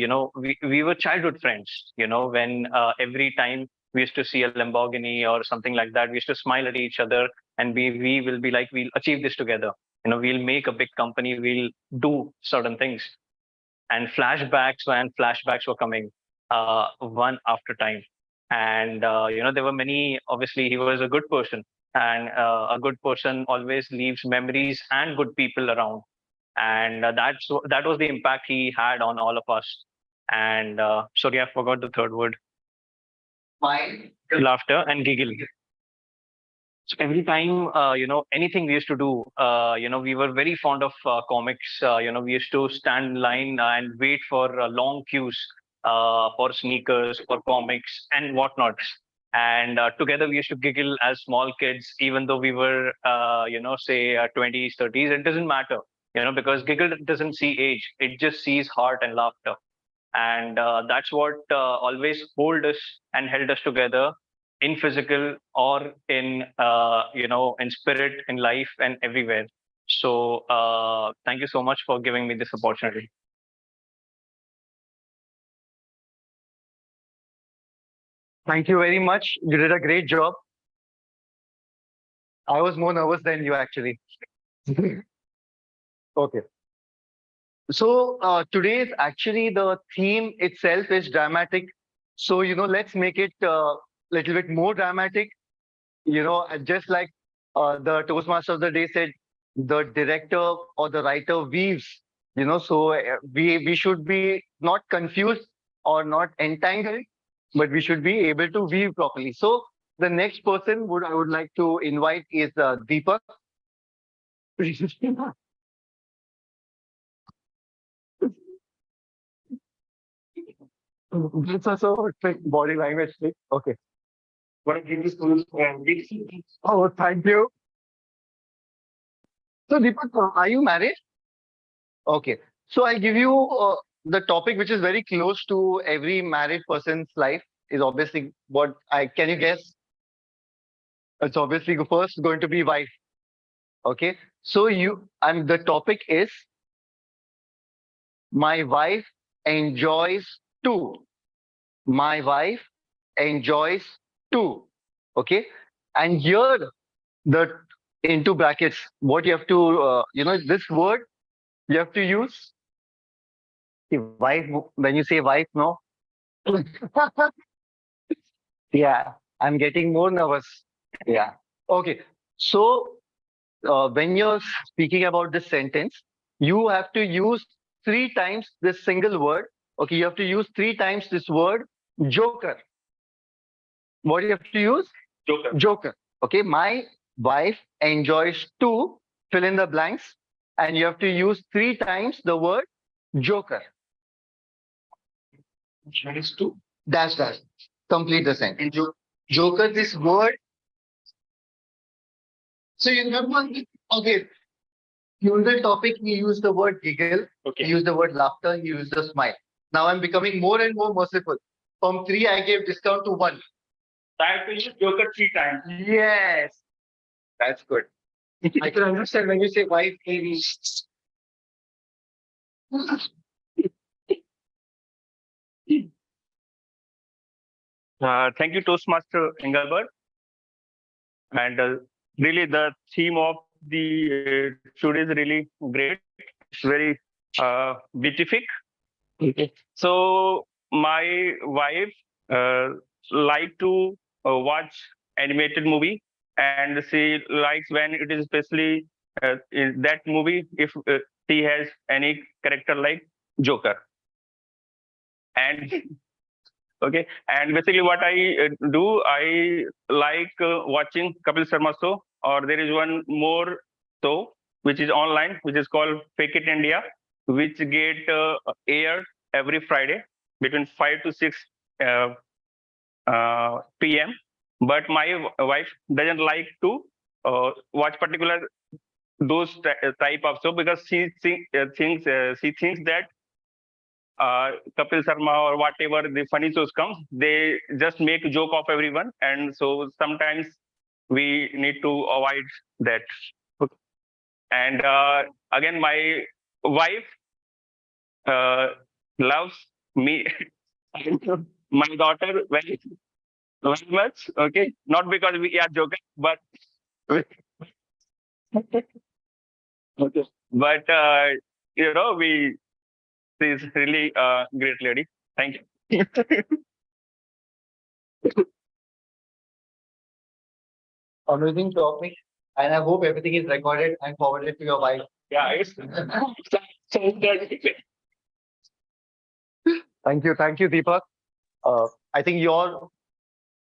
we were childhood friends, when every time we used to see a Lamborghini or something like that, we used to smile at each other and we will be like, we'll achieve this together. We'll make a big company, we'll do certain things. And flashbacks were coming one after time. And, there were many, obviously, he was a good person. And a good person always leaves memories and good people around. And that was the impact he had on all of us. And sorry, I forgot the third word. Fine. Laughter and giggle. So every time, anything we used to do, we were very fond of comics. We used to stand in line and wait for long queues for sneakers, for comics, and whatnot. And together we used to giggle as small kids, even though we were, say 20s, 30s. It doesn't matter, because giggle doesn't see age. It just sees heart and laughter. And that's what always hold us and held us together in physical or in in spirit, in life, and everywhere. So thank you so much for giving me this opportunity. Thank you very much. You did a great job. I was more nervous than you, actually. Okay. So today's actually the theme itself is dramatic. So, let's make it a little bit more dramatic. Just like the Toastmaster of the day said, the director or the writer weaves, so we should be not confused or not entangled, but we should be able to weave properly. So the next person I would like to invite is Deepak. That's also a trick, body language trick. Okay. Oh, thank you. So Deepak, are you married? Okay. So I'll give you the topic which is very close to every married person's life is obviously can you guess? It's obviously first going to be wife. Okay. So the topic is my wife enjoys too. My wife enjoys too. Okay. And here the into brackets, what you have to, this word you have to use wife. When you say wife, no? Yeah, I'm getting more nervous. Yeah. Okay. So when you're speaking about this sentence, you have to use 3 times this single word. Okay, you have to use 3 times this word joker. What do you have to use? Joker. Joker. Okay, my wife enjoys to fill in the blanks, and you have to use 3 times the word joker. Dash to dash. Complete the sentence. Joker, this word. So you remember, okay, in the topic, he used the word giggle, okay. He used the word laughter, he used the smile. Now I'm becoming more and more merciful. From 3, I gave discount to 1. I have to use joker 3 times. Yes. That's good. I can understand when you say wife, maybe. Thank you, Toastmaster Engelbert. And really, the theme of the today is really great. It's very beatific. Okay. So my wife like to watch animated movie and she likes when it is especially in that movie if she has any character like Joker. And okay, and basically what I do, I like watching Kapil Sharma show, or there is one more show which is online, which is called Fake It India, which get aired every Friday between 5 to 6 p.m. But my wife doesn't like to watch particular those type of show because thinks that Kapil Sharma or whatever the funny shows comes, they just make a joke of everyone, and so sometimes we need to avoid that. And again, my wife loves me, my daughter very, very much. Okay, not because we are joking, but okay, but we she's really a great lady. Thank you. Amazing topic, and I hope everything is recorded and forwarded to your wife. Yeah, it's Thank you, Deepak. I think you're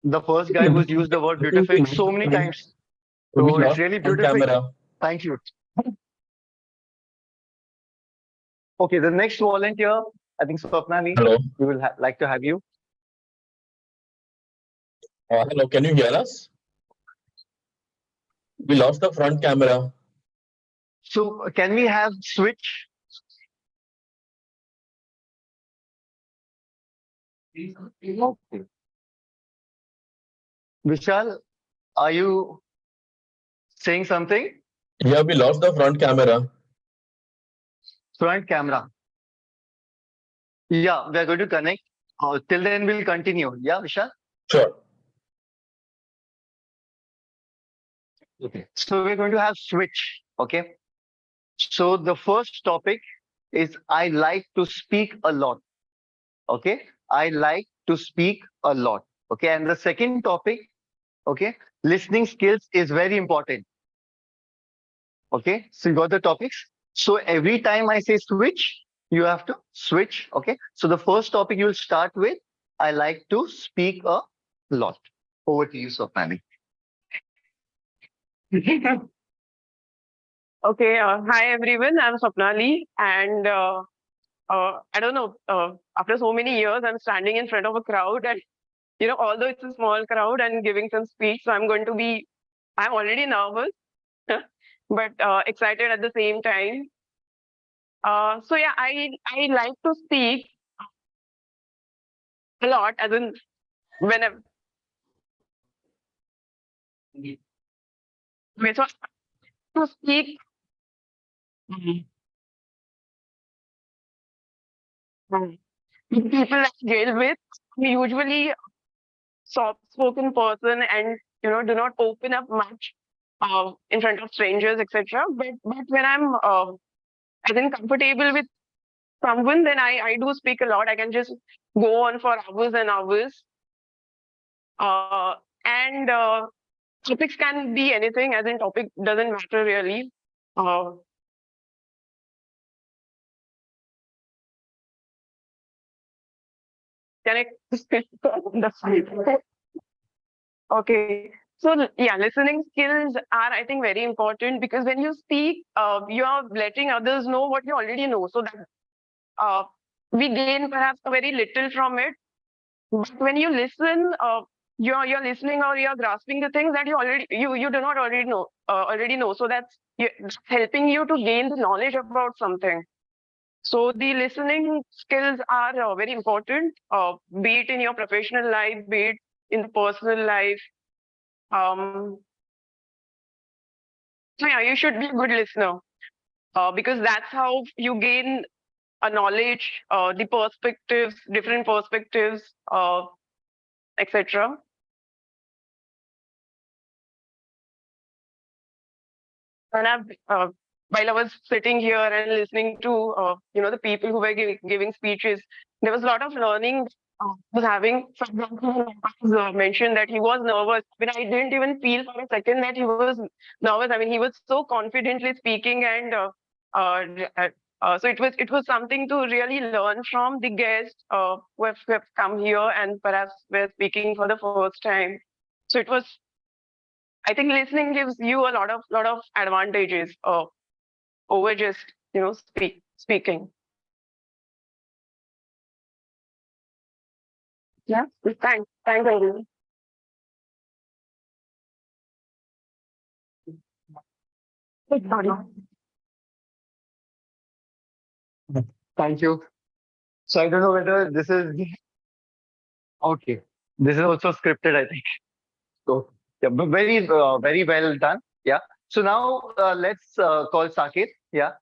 the first guy who's used the word beautiful so many times. So it's really beautiful. Camera. Thank you. Okay, the next volunteer, I think Swapnali, Hello. we will like to have you. Hello, can you hear us? We lost the front camera. So can we have switch? Okay. Vishal, are you saying something? Yeah, we lost the front camera. Front camera. Yeah, we are going to connect. Till then, we'll continue. Yeah, Vishal? Sure. Okay. So we're going to have switch. Okay. So the first topic is I like to speak a lot. Okay. I like to speak a lot. Okay. And the second topic, okay, listening skills is very important. Okay. So you got the topics. So every time I say switch, you have to switch. Okay. So the first topic you'll start with, I like to speak a lot. Over to you, Swapnali. Okay, hi everyone. I'm Swapnali, and I don't know. After so many years, I'm standing in front of a crowd, and although it's a small crowd and giving some speech, so I'm already nervous, but excited at the same time. So yeah, I like to speak a lot, as in whenever. Okay, so to speak. People I deal with usually soft-spoken person and do not open up much in front of strangers, etc. But when I'm as in comfortable with someone, then I do speak a lot. I can just go on for hours and hours. And topics can be anything, as in topic doesn't matter really. Can I? Okay. So yeah, listening skills are, I think, very important because when you speak, you are letting others know what you already know. So that we gain perhaps a very little from it. But when you listen, you're listening or you're grasping the things that you do not already know. So that's helping you to gain the knowledge about something. So the listening skills are very important, be it in your professional life, be it in the personal life. So yeah, you should be a good listener because that's how you gain a knowledge, the perspectives, different perspectives, etc. And while I was sitting here and listening to the people who were giving speeches, there was a lot of learning was having, for example, mentioned that he was nervous, but I didn't even feel for a second that he was nervous. I mean, he was so confidently speaking, and uh, so it was something to really learn from the guests who have come here and perhaps were speaking for the first time. So it was. I think listening gives you a lot of advantages over just speaking. Yeah. Thanks, everyone. Thank you. So I don't know whether this is okay. This is also scripted, I think. So yeah, but very well done. Yeah. So now let's call Saket. Yeah.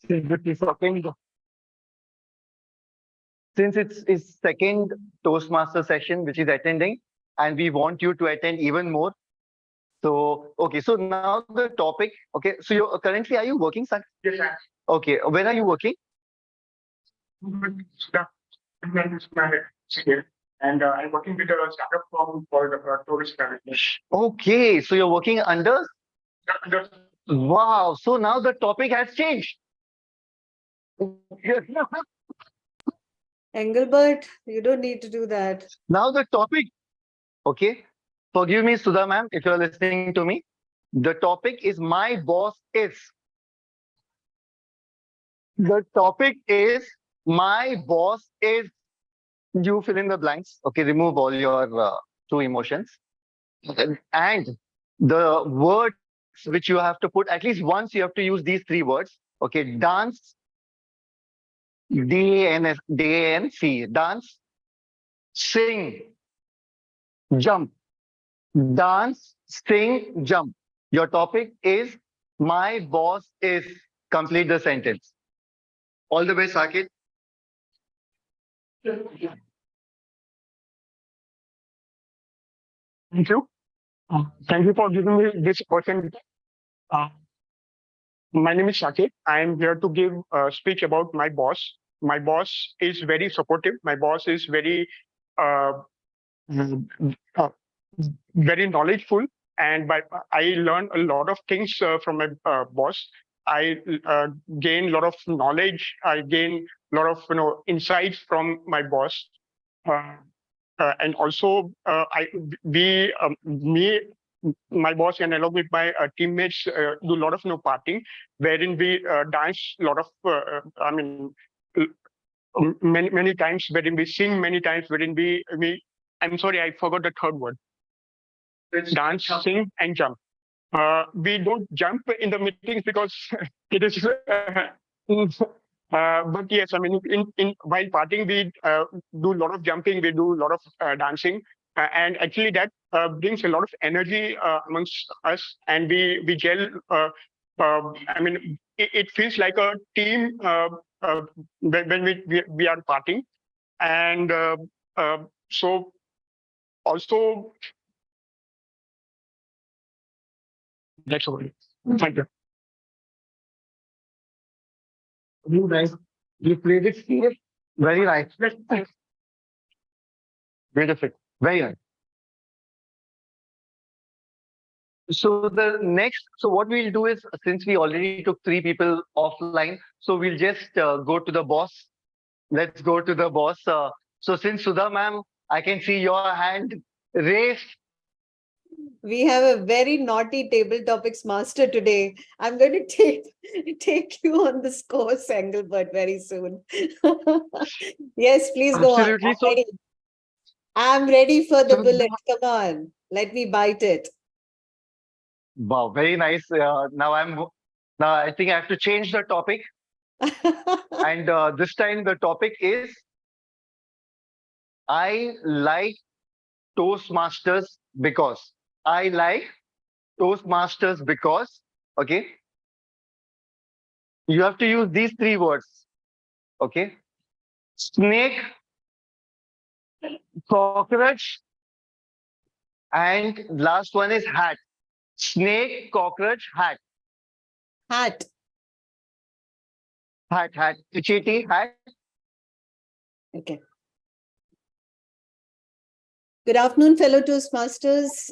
Since it is second, since it's second Toastmaster session which is attending, and we want you to attend even more. So okay. So now the topic. Okay. So you currently, are you working, Saket? Yes, sir. Okay. Where are you working? And I'm working with a startup firm called Tourist Management. Okay. So you're working under. Wow. So now the topic has changed. Engelbert, you don't need to do that. Now the topic. Okay. Forgive me, Sudha ma'am, if you're listening to me. The topic is my boss is. The topic is my boss is. You fill in the blanks. Okay. Remove all your true emotions. And the words which you have to put, at least once you have to use these three words. Okay. Dance. D-A-N-C. Dance. Sing. Jump. Dance, sing, jump. Your topic is my boss is. Complete the sentence. All the best, Saket. Thank you. Thank you for giving me this opportunity. Uh, my name is Shakir. I am here to give a speech about my boss. My boss is very supportive. My boss is uh, uh, very knowledgeful, and I learn a lot of things from my boss. I gain a lot of knowledge. I gain a lot of insights from my boss. Uh, and also, my boss, and along with my teammates, do a lot of partying, wherein we dance a lot of. Many times, wherein we sing many times, wherein we. I'm sorry, I forgot the third word. It's dance, sing, and jump. We don't jump in the meetings because it is. But yes, I mean, in while partying, we do a lot of jumping, we do a lot of dancing, and actually that brings a lot of energy amongst us, and we gel. I mean, it feels like a team when we are partying, and so also that's all. Thank you. You guys, you played it here. Very nice. Beautiful. Very nice. So the next, so what we'll do is, since we already took three people offline, so we'll just go to the boss. Let's go to the boss. So since Sudha ma'am, I can see your hand raised. We have a very naughty table topics master today. I'm going to take you on the course, Engelbert, very soon. Yes, please go on. Absolutely. I'm ready. I'm ready for the bullet. Come on, let me bite it. Wow, very nice. Now I think I have to change the topic. And this time the topic is I like Toastmasters because. I like Toastmasters because. Okay. You have to use these three words. Okay. Snake, cockroach, and last one is hat. Snake, cockroach, hat. Hat. Hat. H-A-T, hat. Okay. Good afternoon, fellow Toastmasters.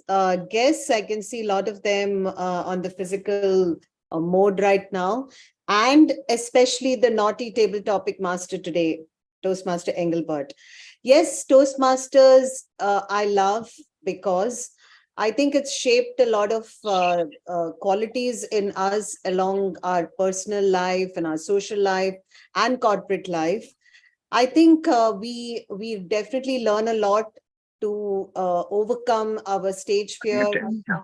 Guests, I can see a lot of them on the physical mode right now, and especially the naughty table topic master today, Toastmaster Engelbert. Yes, Toastmasters I love because I think it's shaped a lot of qualities in us along our personal life and our social life and corporate life. I think we definitely learn a lot to overcome our stage fear.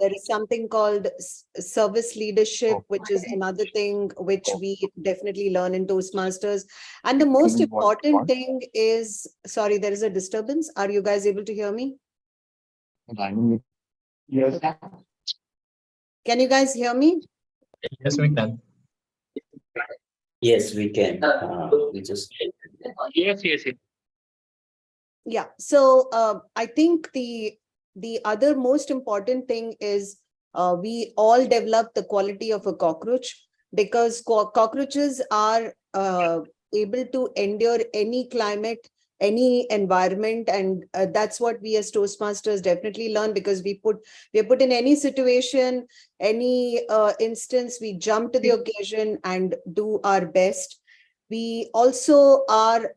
There is something called service leadership, which is another thing which we definitely learn in Toastmasters. And the most important thing is, sorry, there is a disturbance. Are you guys able to hear me? Yes. Can you guys hear me? Yes, we can. Yes, we can. We just. Yes. Yeah. So I think the other most important thing is we all develop the quality of a cockroach, because cockroaches are able to endure any climate, any environment, and that's what we as Toastmasters definitely learn, because we're put in any situation, any instance, we jump to the occasion and do our best. We also are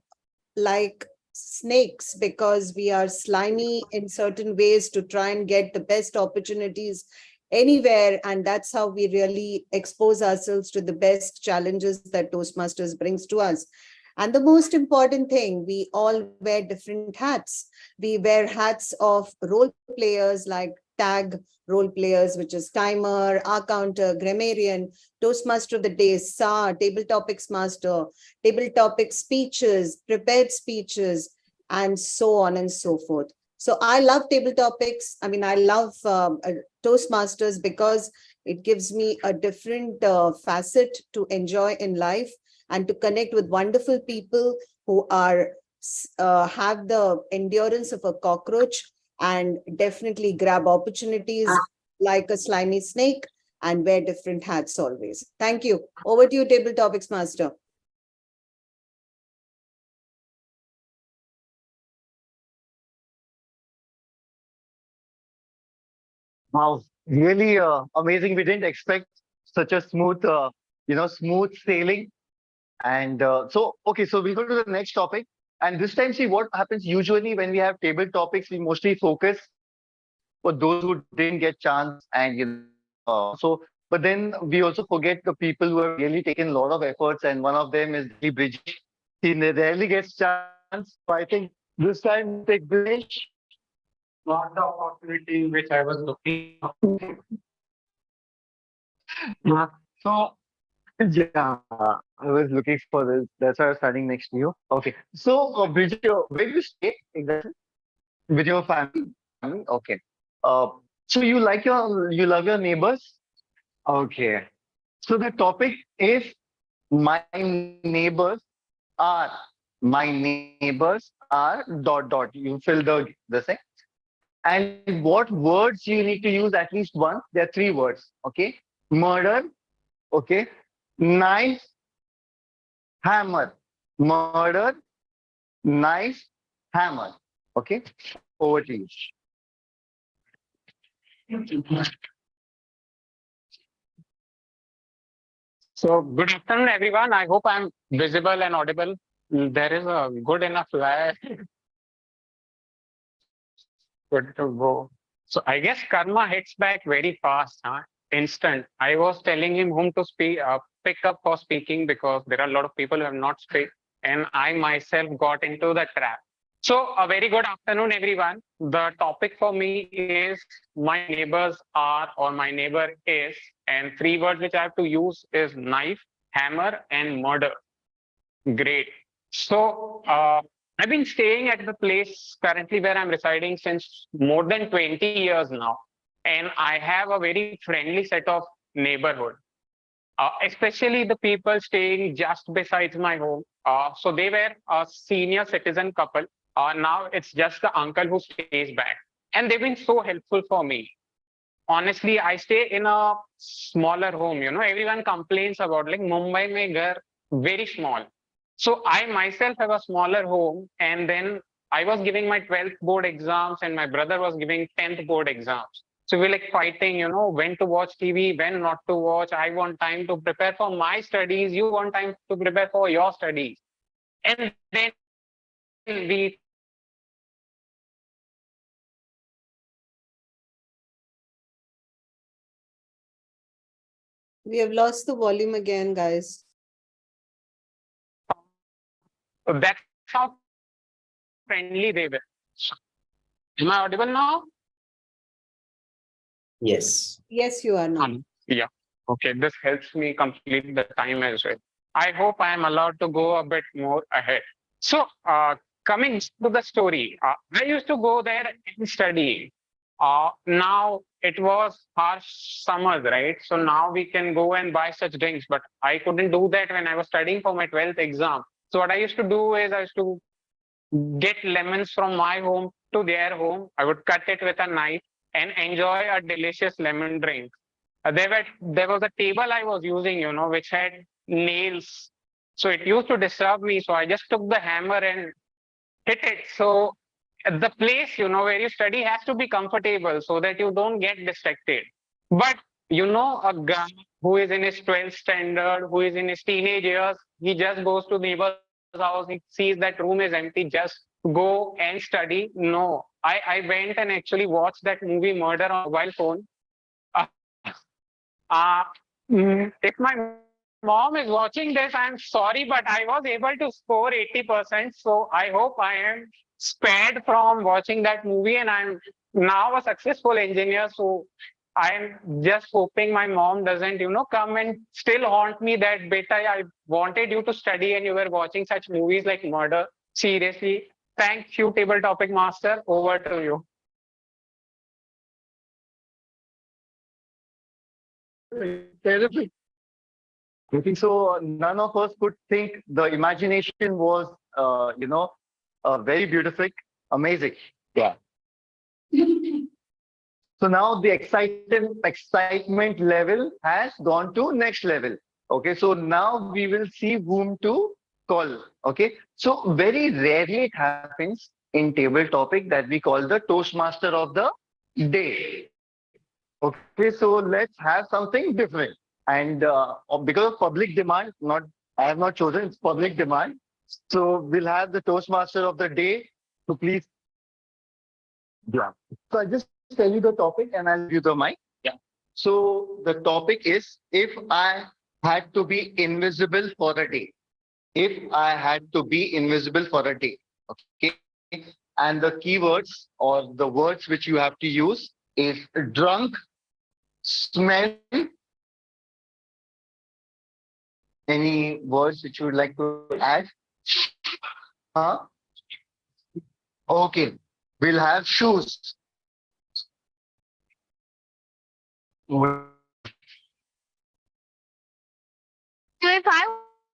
like snakes because we are slimy in certain ways to try and get the best opportunities anywhere, and that's how we really expose ourselves to the best challenges that Toastmasters brings to us. And the most important thing, we all wear different hats. We wear hats of role players like tag role players, which is timer, our counter, grammarian, Toastmaster of the day, SAR, table topics master, table topic speeches, prepared speeches, and so on and so forth. So I love table topics. I mean, I love Toastmasters because it gives me a different facet to enjoy in life and to connect with wonderful people who are have the endurance of a cockroach and definitely grab opportunities like a slimy snake and wear different hats always. Thank you. Over to you, table topics master. Wow, really amazing. We didn't expect such a smooth, smooth sailing. And okay, so we'll go to the next topic. And this time, see what happens usually when we have table topics, we mostly focus for those who didn't get chance. And, but then we also forget the people who have really taken a lot of efforts. And one of them is Bridge. He rarely gets chance. So I think this time we take Bridge. Not the opportunity which I was looking for. Yeah. So yeah, I was looking for this. That's why I was standing next to you. Okay. So, Bridget, where do you stay exactly? With your family? Okay. Uh, so you love your neighbors? Okay. So the topic is my neighbors are dot dot. You fill the thing. And what words you need to use at least once? There are three words. Okay. Murder. Okay. Knife. Hammer. Murder. Knife. Hammer. Okay. Over to you. So good afternoon, everyone. I hope I'm visible and audible. There is a good enough light. Good to go. So I guess karma hits back very fast, huh? Instant. I was telling him whom to pick up for speaking because there are a lot of people who have not speak, and I myself got into the trap. So a very good afternoon, everyone. The topic for me is my neighbors are or my neighbor is, and three words which I have to use is knife, hammer, and murder. Great. So I've been staying at the place currently where I'm residing since more than 20 years now. And I have a very friendly set of neighborhood, especially the people staying just besides my home. So they were a senior citizen couple. Now it's just the uncle who stays back. And they've been so helpful for me. Honestly, I stay in a smaller home. Everyone complains about like Mumbai mein ghar, very small. So I myself have a smaller home, and then I was giving my 12th board exams, and my brother was giving 10th board exams. So we're like fighting, when to watch TV, when not to watch. I want time to prepare for my studies. You want time to prepare for your studies. And then we We have lost the volume again, guys. that's how friendly they were. Am I audible now? Yes. Yes, you are now. Yeah. Okay. This helps me complete the time as well. I hope I am allowed to go a bit more ahead. So, coming to the story, I used to go there and study. Now it was harsh summers, right? So now we can go and buy such drinks, but I couldn't do that when I was studying for my 12th exam. So what I used to do is I used to get lemons from my home to their home. I would cut it with a knife and enjoy a delicious lemon drink. There was a table I was using, which had nails. So it used to disturb me. So I just took the hammer and hit it. So the place, where you study has to be comfortable so that you don't get distracted. But, a guy who is in his 12th standard, who is in his teenage years, he just goes to neighbor's house, he sees that room is empty, just go and study. No, I went and actually watched that movie Murder on Mobile Phone. Uh, uh, if my mom is watching this, I'm sorry, but I was able to score 80%. So I hope I am spared from watching that movie, and I'm now a successful engineer. So I'm just hoping my mom doesn't, come and still haunt me that beta, I wanted you to study and you were watching such movies like Murder. Seriously. Thank you, table topic master. Over to you. Terrific. I think so. None of us could think the imagination was, very beautiful, amazing. Yeah. So now the excitement level has gone to next level. Okay, so now we will see whom to call. Okay, so very rarely it happens in table topic that we call the Toastmaster of the day. Okay, so let's have something different. And because of public demand, not I have not chosen, it's public demand. So we'll have the Toastmaster of the day to please. Yeah. So I just tell you the topic and I'll give you the mic. Yeah. So the topic is if I had to be invisible for a day. If I had to be invisible for a day. Okay. And the keywords or the words which you have to use is drunk, smell. Any words which you would like to add? Huh? Okay. We'll have shoes. So if I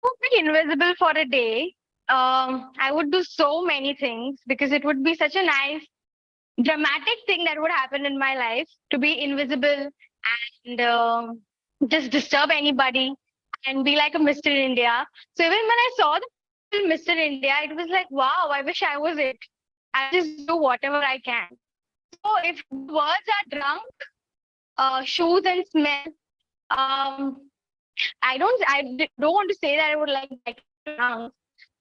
would be invisible for a day, I would do so many things because it would be such a nice, dramatic thing that would happen in my life to be invisible and just disturb anybody and be like a Mr. India. So even when I saw the film Mr. India, it was like, wow, I wish I was it. I just do whatever I can. So if words are drunk, shoes and smell, I don't want to say that I would like drunk,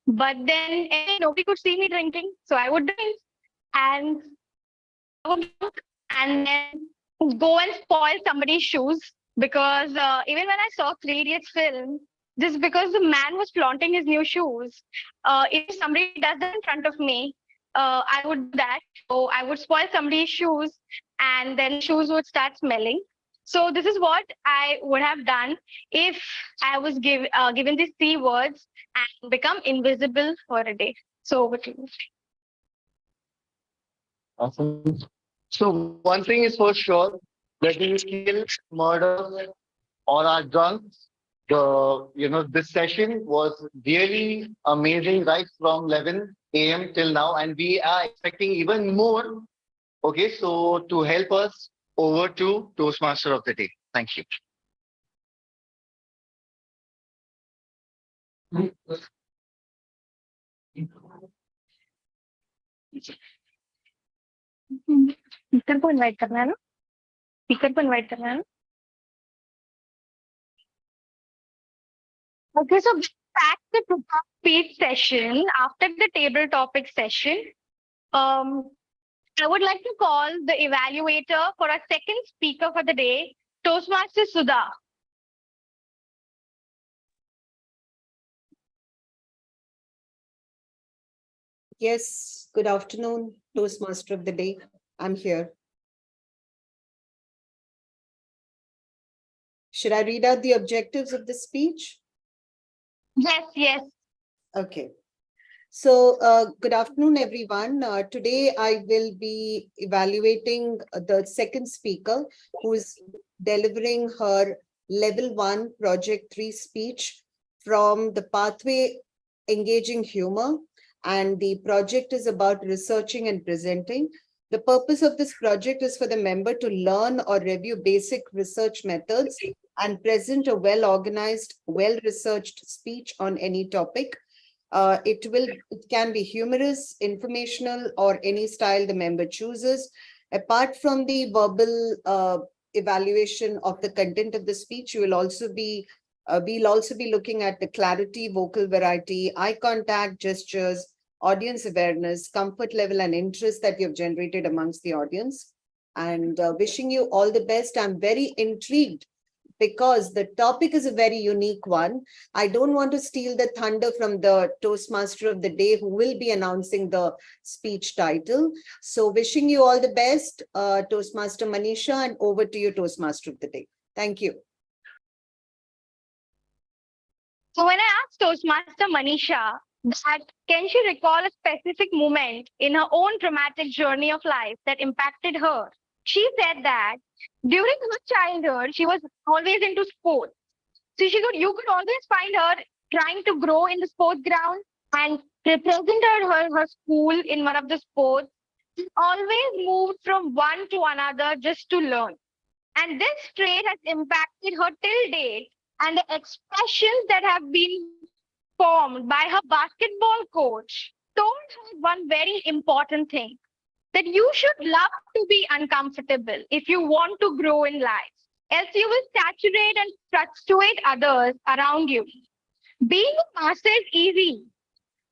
but then nobody could see me drinking, so I would drink and I would drink and then go and spoil somebody's shoes because even when I saw Three Idiots film, just because the man was flaunting his new shoes, if somebody does that in front of me, I would do that. So I would spoil somebody's shoes, and then shoes would start smelling. So this is what I would have done if I was given these three words and become invisible for a day. So over to you. Awesome. So one thing is for sure, that you kill, murder, or are drunk. This session was really amazing right from 11 a.m. till now, and we are expecting even more. Okay, so to help us, over to Toastmaster of the day. Thank you. Speaker को invite करना है ना speaker को invite करना है ना Okay, so back to the speech session after the table topic session. I would like to call the evaluator for our second speaker for the day, Toastmaster Sudha. Yes, good afternoon, Toastmaster of the day. I'm here. Should I read out the objectives of the speech? Yes, yes. Okay. So, good afternoon, everyone. Today, I will be evaluating the second speaker who is delivering her level 1 project 3 speech from the pathway engaging humor. And the project is about researching and presenting. The purpose of this project is for the member to learn or review basic research methods and present a well-organized, well-researched speech on any topic. It can be humorous, informational, or any style the member chooses. Apart from the verbal evaluation of the content of the speech, we'll also be looking at the clarity, vocal variety, eye contact, gestures, audience awareness, comfort level, and interest that you've generated amongst the audience. And wishing you all the best. I'm very intrigued because the topic is a very unique one. I don't want to steal the thunder from the Toastmaster of the day who will be announcing the speech title. So wishing you all the best, Toastmaster Manisha, and over to you, Toastmaster of the day. Thank you. So when I asked Toastmaster Manisha that can she recall a specific moment in her own traumatic journey of life that impacted her, she said that during her childhood, she was always into sports. So you could always find her trying to grow in the sports ground and represented her school in one of the sports. She always moved from one to another just to learn. And this trait has impacted her till date, and the expressions that have been formed by her basketball coach told her one very important thing, that you should love to be uncomfortable if you want to grow in life. Else you will saturate and frustrate others around you. Being a master is easy,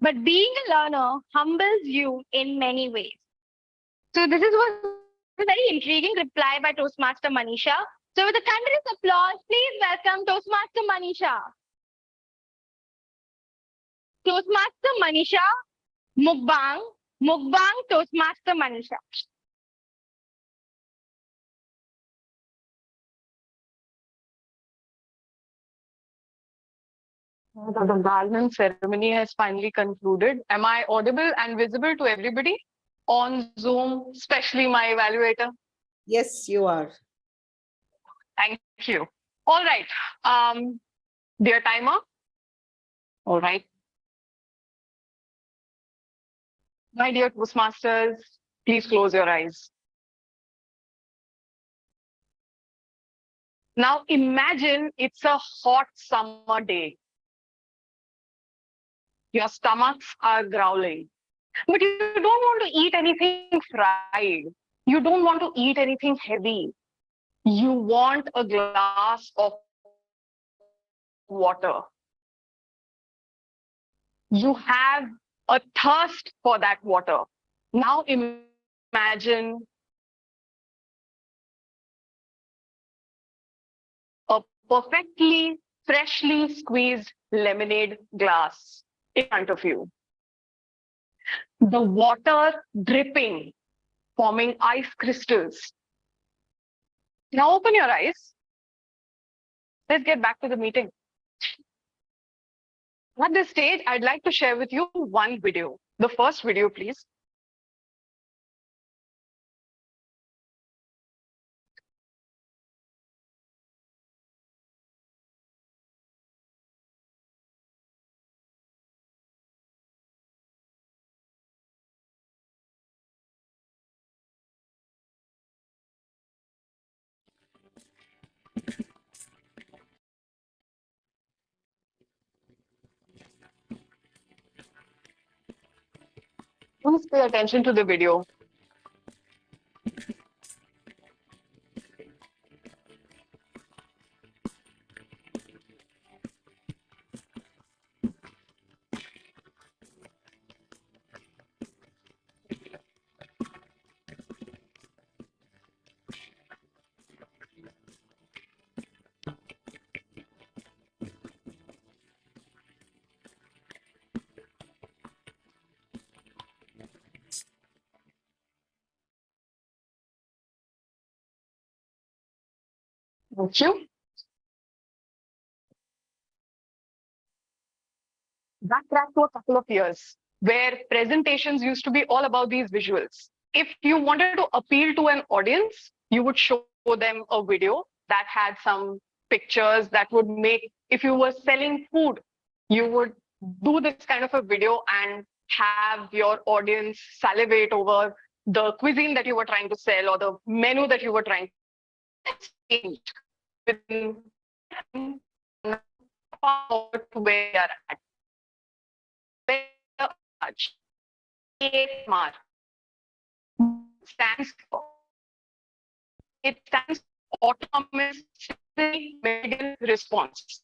but being a learner humbles you in many ways. So this was a very intriguing reply by Toastmaster Manisha. So with a continuous applause, please welcome Toastmaster Manisha. Toastmaster Manisha, Mukbang Toastmaster Manisha. The garland ceremony has finally concluded. Am I audible and visible to everybody on Zoom, especially my evaluator? Yes, you are. Thank you. All right. Dear timer. All right. My dear Toastmasters, please close your eyes. Now imagine it's a hot summer day. Your stomachs are growling, but you don't want to eat anything fried. You don't want to eat anything heavy. You want a glass of water. You have a thirst for that water. Now imagine a perfectly freshly squeezed lemonade glass in front of you. The water dripping, forming ice crystals. Now open your eyes. Let's get back to the meeting. At this stage, I'd like to share with you one video. The first video, please. Please pay attention to the video. Thank you. Backtrack to a couple of years where presentations used to be all about these visuals. If you wanted to appeal to an audience, you would show them a video that had some pictures that would make, if you were selling food, you would do this kind of a video and have your audience salivate over the cuisine that you were trying to sell or the menu that you were trying to change within to where they are at. AMR stands for, it stands for autonomous medical response.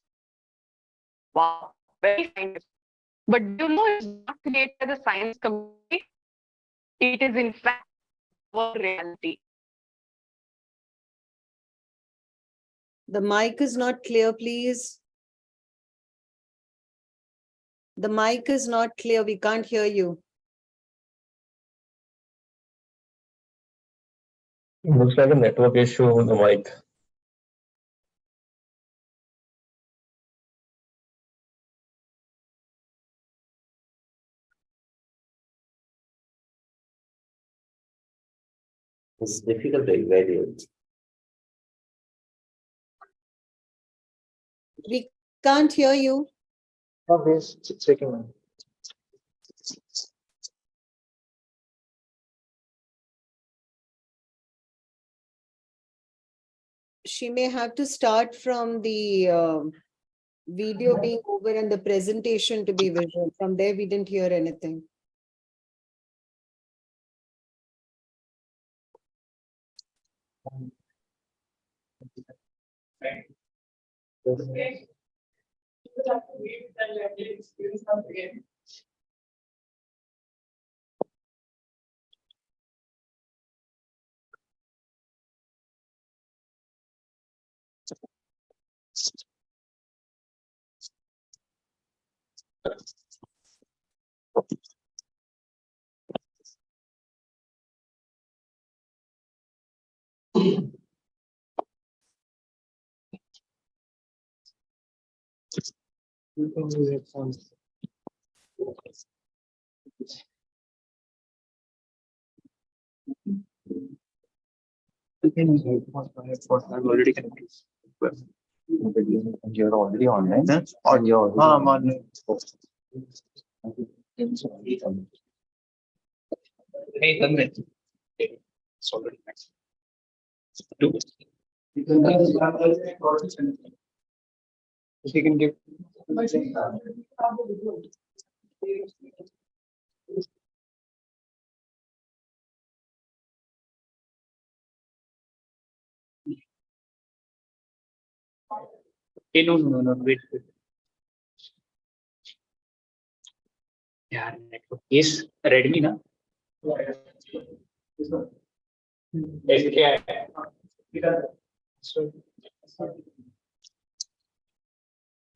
Wow, very scientific. But do you know it's not created by the science community? It is in fact our reality. The mic is not clear, please. The mic is not clear. We can't hear you. Looks like a network issue with the mic. It's difficult to evaluate. We can't hear you. Okay, checking. She may have to start from the video being over and the presentation to be visual. From there, we didn't hear anything. You can use headphones. You can use headphones. My headphones are already connected. You're already online? Huh? Or you're I'm online. Hey, Tanmay. It's already next. Do. If you can give. Hey, no, wait. Yeah, network is Redmi, na?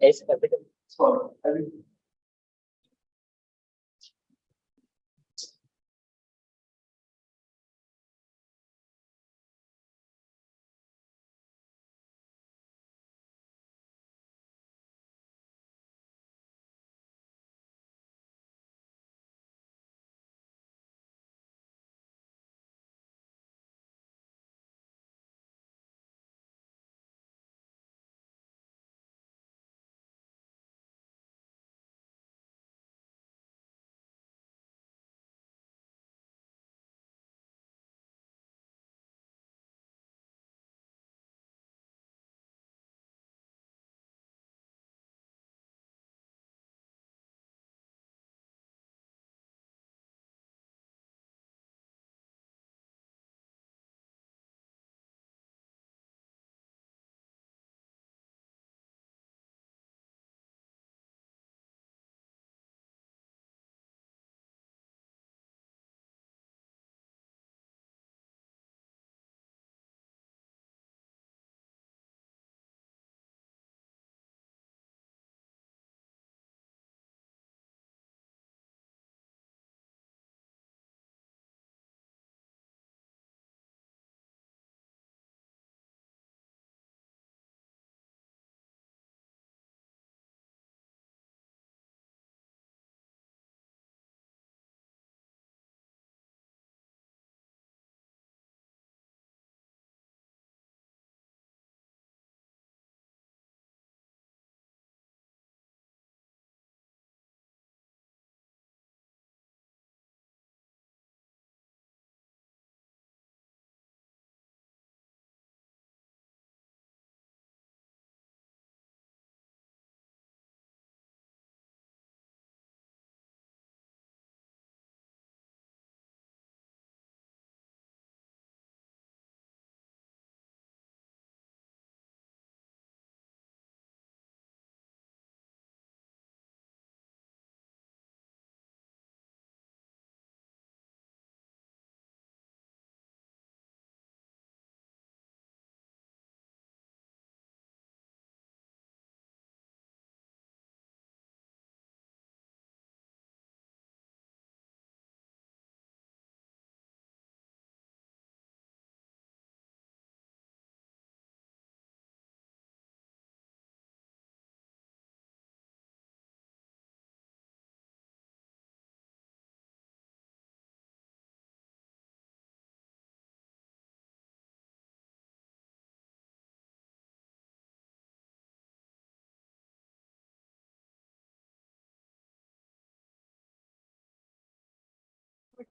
S capital.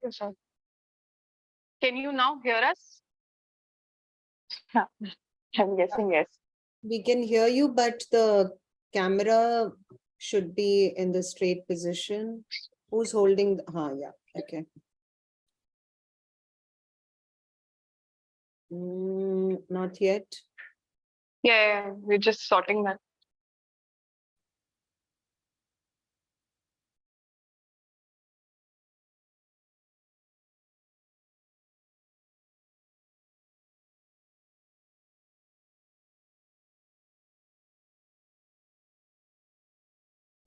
Yes, sir. Can you now hear us? I'm guessing yes. We can hear you, but the camera should be in the straight position. Who's holding? Yeah, okay. Not yet. Yeah, we're just sorting that.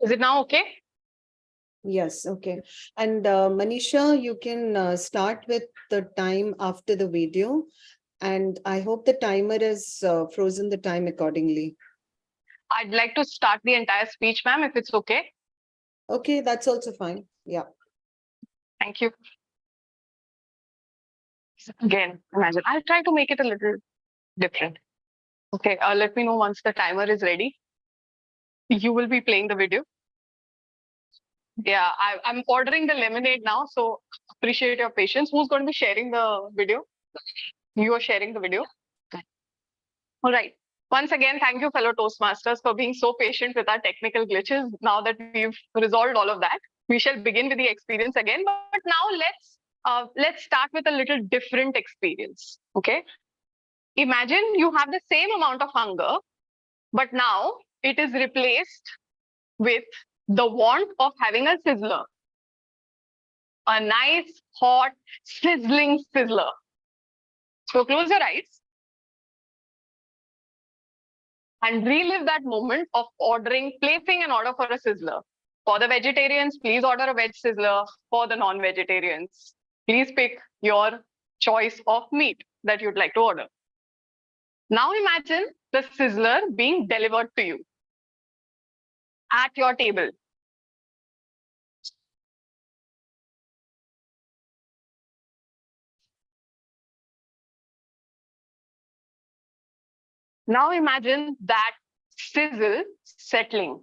Is it now okay? Yes, okay. And Manisha, you can start with the time after the video. And I hope the timer is frozen the time accordingly. I'd like to start the entire speech, ma'am, if it's okay. Okay, that's also fine. Yeah. Thank you. Again, imagine. I'll try to make it a little different. Okay, let me know once the timer is ready. You will be playing the video. Yeah, I'm ordering the lemonade now, so appreciate your patience. Who's going to be sharing the video? You are sharing the video. All right. Once again, thank you, fellow Toastmasters, for being so patient with our technical glitches. Now that we've resolved all of that, we shall begin with the experience again. But now let's start with a little different experience. Okay. Imagine you have the same amount of hunger, but now it is replaced with the want of having a sizzler. A nice, hot, sizzling sizzler. So close your eyes and relive that moment of placing an order for a sizzler. For the vegetarians, please order a veg sizzler. For the non-vegetarians, please pick your choice of meat that you'd like to order. Now imagine the sizzler being delivered to you at your table. Now imagine that sizzle settling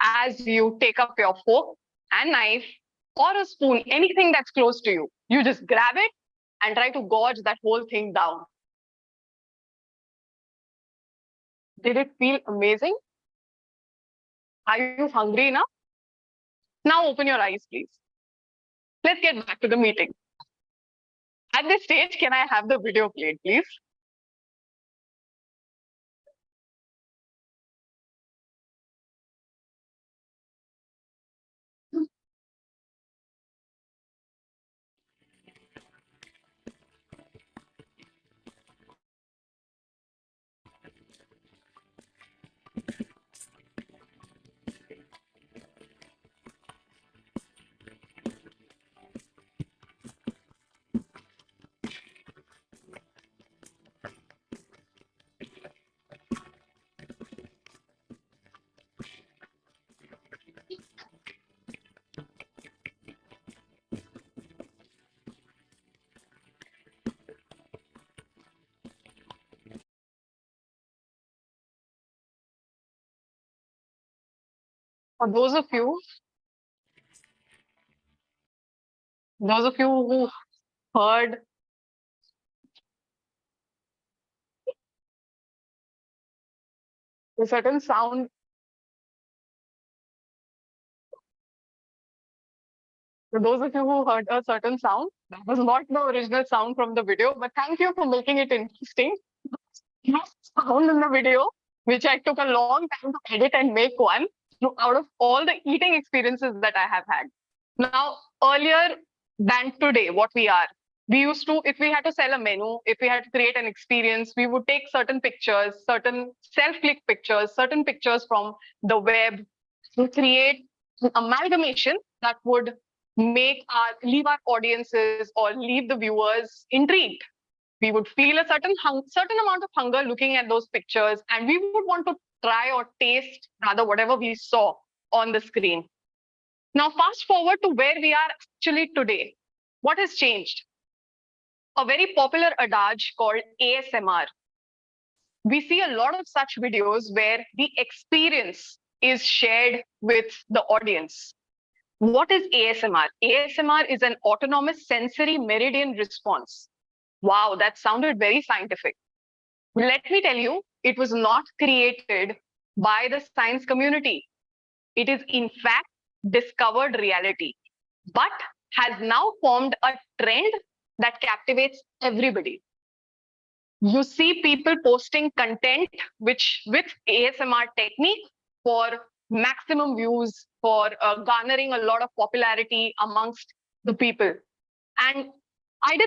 as you take up your fork and knife or a spoon, anything that's close to you. You just grab it and try to gorge that whole thing down. Did it feel amazing? Are you hungry enough? Now open your eyes, please. Let's get back to the meeting. At this stage, can I have the video played, please? For those of you who heard a certain sound, for those of you who heard a certain sound, that was not the original sound from the video, but thank you for making it interesting. Sound in the video, which I took a long time to edit and make one out of all the eating experiences that I have had. Now, earlier than today, what we used to, if we had to sell a menu, if we had to create an experience, we would take certain pictures, certain self-click pictures, certain pictures from the web to create an amalgamation that would leave our audiences or leave the viewers intrigued. We would feel a certain amount of hunger looking at those pictures, and we would want to try or taste rather whatever we saw on the screen. Now, fast forward to where we are actually today. What has changed? A very popular adage called ASMR. We see a lot of such videos where the experience is shared with the audience. What is ASMR? ASMR is an autonomous sensory meridian response. Wow, that sounded very scientific. Let me tell you, it was not created by the science community. It is in fact discovered reality, but has now formed a trend that captivates everybody. You see people posting content which with ASMR technique for maximum views, for garnering a lot of popularity amongst the people. And I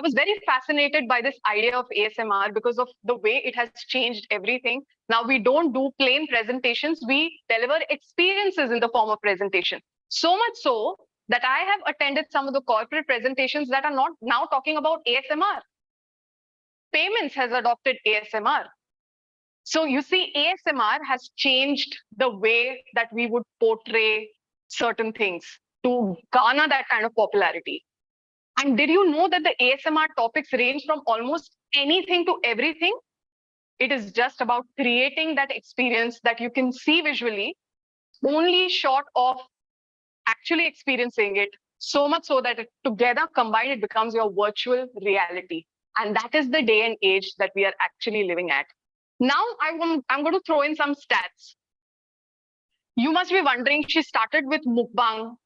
was very fascinated by this idea of ASMR because of the way it has changed everything. Now we don't do plain presentations, we deliver experiences in the form of presentation. So much so that I have attended some of the corporate presentations that are not now talking about ASMR. Payments has adopted ASMR. So you see, ASMR has changed the way that we would portray certain things to garner that kind of popularity. And did you know that the ASMR topics range from almost anything to everything? It is just about creating that experience that you can see visually, only short of actually experiencing it, so much so that together combined, it becomes your virtual reality. And that is the day and age that we are actually living at. Now I'm going to throw in some stats. You must be wondering, she started with mukbang.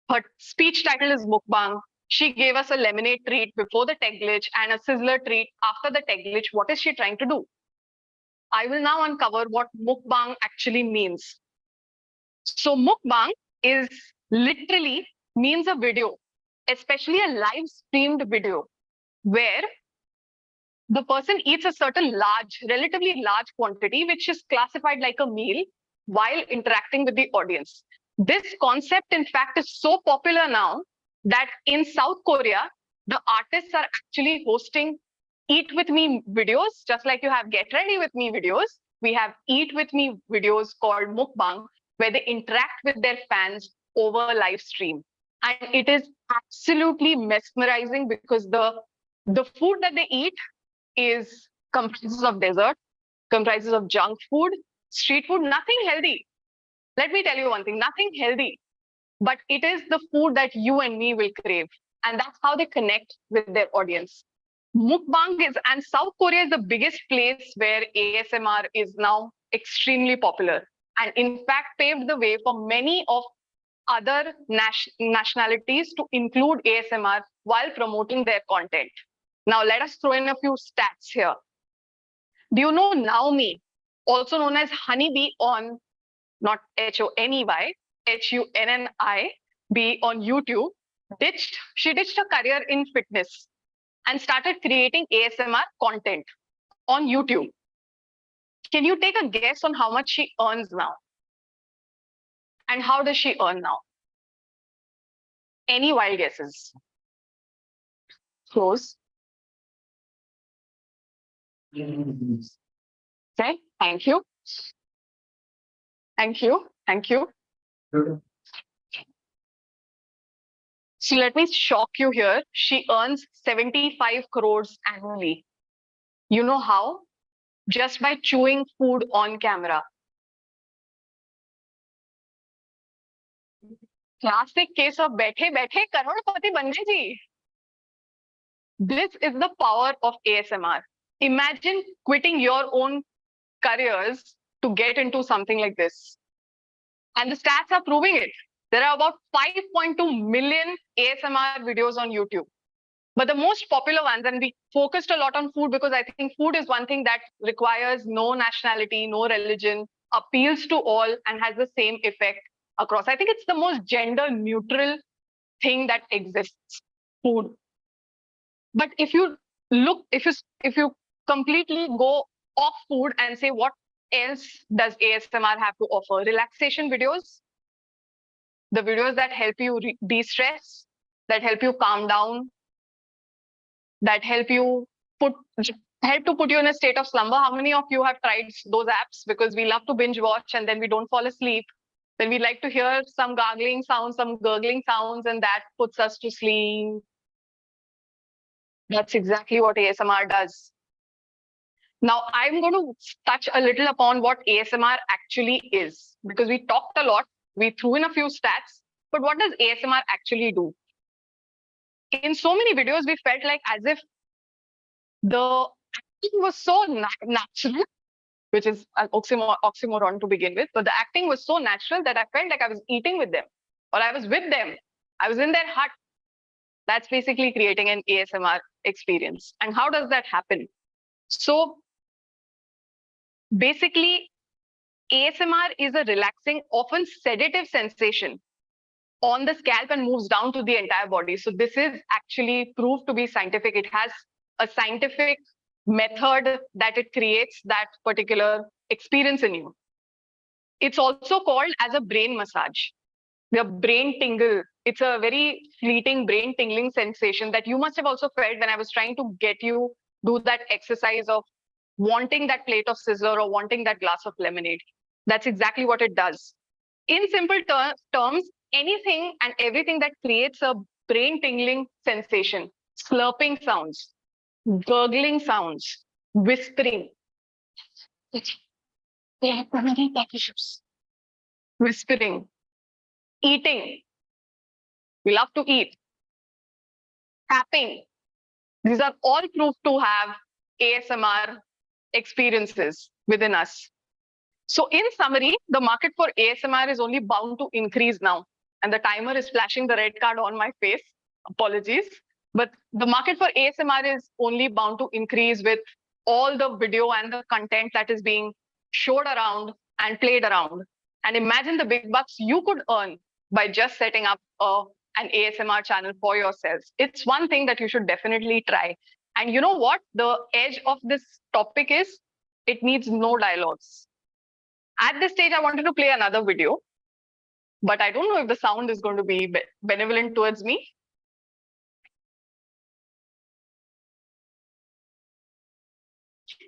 Her speech title is mukbang. She gave us a lemonade treat before the tech glitch and a sizzler treat after the tech glitch. What is she trying to do? I will now uncover what mukbang actually means. So mukbang is literally means a video, especially a live streamed video, where the person eats a certain relatively large quantity, which is classified like a meal while interacting with the audience. This concept, in fact, is so popular now that in South Korea, the artists are actually hosting Eat With Me videos, just like you have Get Ready With Me videos. We have Eat With Me videos called mukbang, where they interact with their fans over live stream. And it is absolutely mesmerizing because the food that they eat is comprises of dessert, comprises of junk food, street food, nothing healthy. Let me tell you one thing, nothing healthy, but it is the food that you and me will crave. And that's how they connect with their audience. Mukbang is, and South Korea is the biggest place where ASMR is now extremely popular. And in fact, paved the way for many of other nationalities to include ASMR while promoting their content. Now, let us throw in a few stats here. Do you know Naomi, also known as Honeybee on, not Honey, Hunnibi on YouTube, she ditched her career in fitness and started creating ASMR content on YouTube. Can you take a guess on how much she earns now? And how does she earn now? Any wild guesses? Close. Okay, thank you. Thank you. Thank you. So let me shock you here. She earns 75 crores annually. You know how? Just by chewing food on camera. Classic case of बैठे बैठे करोड़पति बन गए जी. This is the power of ASMR. Imagine quitting your own careers to get into something like this. And the stats are proving it. There are about 5.2 million ASMR videos on YouTube. But the most popular ones, and we focused a lot on food because I think food is one thing that requires no nationality, no religion, appeals to all, and has the same effect across. I think it's the most gender neutral thing that exists, food. But if you look, if you completely go off food and say, what else does ASMR have to offer? Relaxation videos, the videos that help you de-stress, that help you calm down, that help you put you in a state of slumber. How many of you have tried those apps? Because we love to binge watch and then we don't fall asleep. Then we like to hear some gargling sounds, some gurgling sounds, and that puts us to sleep. That's exactly what ASMR does. Now, I'm going to touch a little upon what ASMR actually is, because we talked a lot. We threw in a few stats. But what does ASMR actually do? In so many videos, we felt like as if the acting was so natural, which is an oxymoron to begin with, but the acting was so natural that I felt like I was eating with them or I was with them. I was in their hut. That's basically creating an ASMR experience. And how does that happen? So basically, ASMR is a relaxing, often sedative sensation on the scalp and moves down to the entire body. So this is actually proved to be scientific. It has a scientific method that it creates that particular experience in you. It's also called as a brain massage. The brain tingle. It's a very fleeting brain tingling sensation that you must have also felt when I was trying to get you do that exercise of wanting that plate of sizzler or wanting that glass of lemonade. That's exactly what it does. In simple terms, anything and everything that creates a brain tingling sensation, slurping sounds, gurgling sounds, whispering. Whispering, eating. We love to eat. Tapping. These are all proof to have ASMR experiences within us. So in summary, the market for ASMR is only bound to increase now. And the timer is flashing the red card on my face. Apologies. But the market for ASMR is only bound to increase with all the video and the content that is being showed around and played around. And imagine the big bucks you could earn by just setting up an ASMR channel for yourselves. It's one thing that you should definitely try. And you know what? The edge of this topic is it needs no dialogues. At this stage, I wanted to play another video, but I don't know if the sound is going to be benevolent towards me.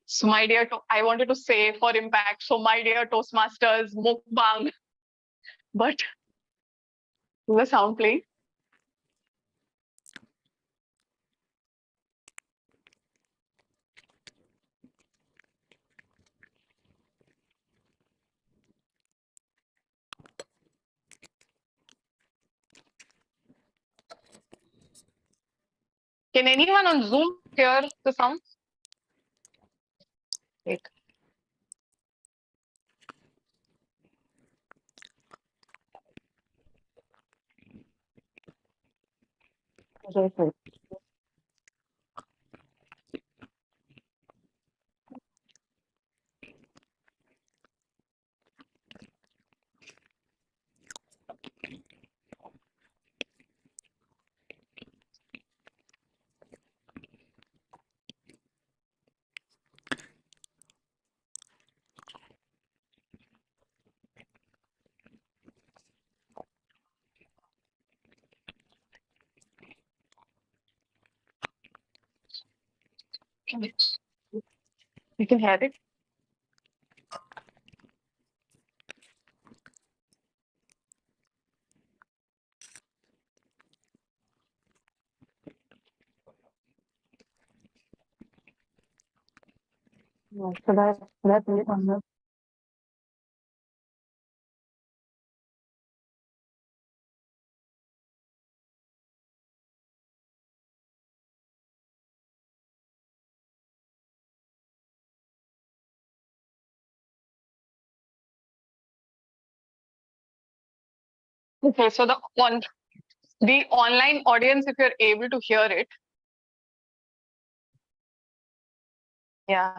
So my dear, I wanted to say for impact, so my dear Toastmasters, mukbang, but the sound playing. Can anyone on Zoom hear the sound? Wait. You can hear it. Should I play it on the Okay, so the online audience, if you're able to hear it. Yeah.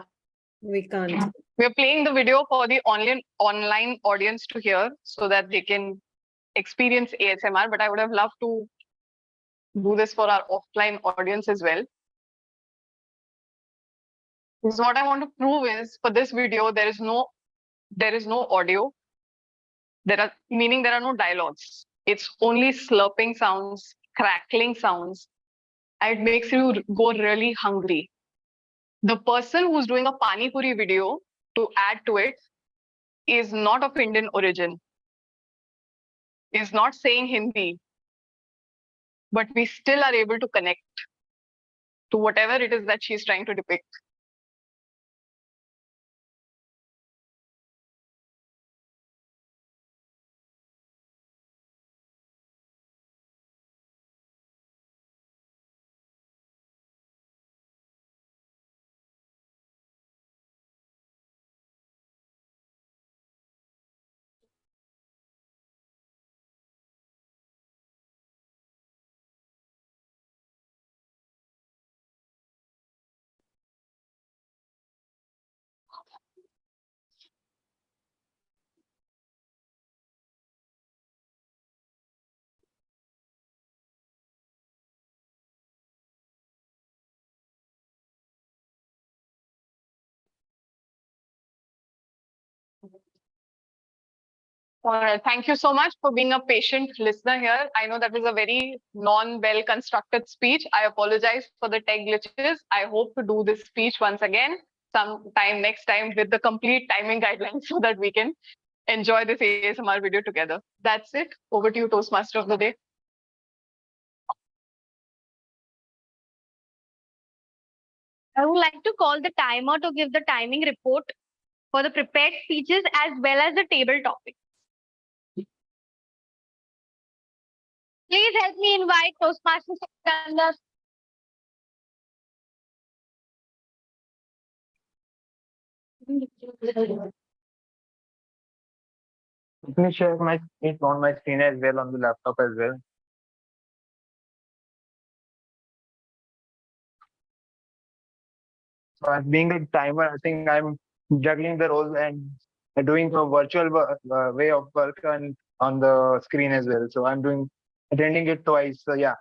We can't. We're playing the video for the online audience to hear so that they can experience ASMR, but I would have loved to do this for our offline audience as well. So what I want to prove is for this video, there is no audio. Meaning there are no dialogues. It's only slurping sounds, crackling sounds, and it makes you go really hungry. The person who's doing a Pani Puri video, to add to it, is not of Indian origin, is not saying Hindi, but we still are able to connect to whatever it is that she's trying to depict. All right. Thank you so much for being a patient listener here. I know that was a very non-well constructed speech. I apologize for the tech glitches. I hope to do this speech once again sometime next time with the complete timing guidelines so that we can enjoy this ASMR video together. That's it. Over to you, Toastmaster of the day. I would like to call the timer to give the timing report for the prepared speeches as well as the table topic. Please help me invite Toastmaster Sikandar. Let me share my it on my screen as well on the laptop as well. So as being a timer, I think I'm juggling the roles and doing a virtual way of work on the screen as well. So I'm attending it twice. So yeah.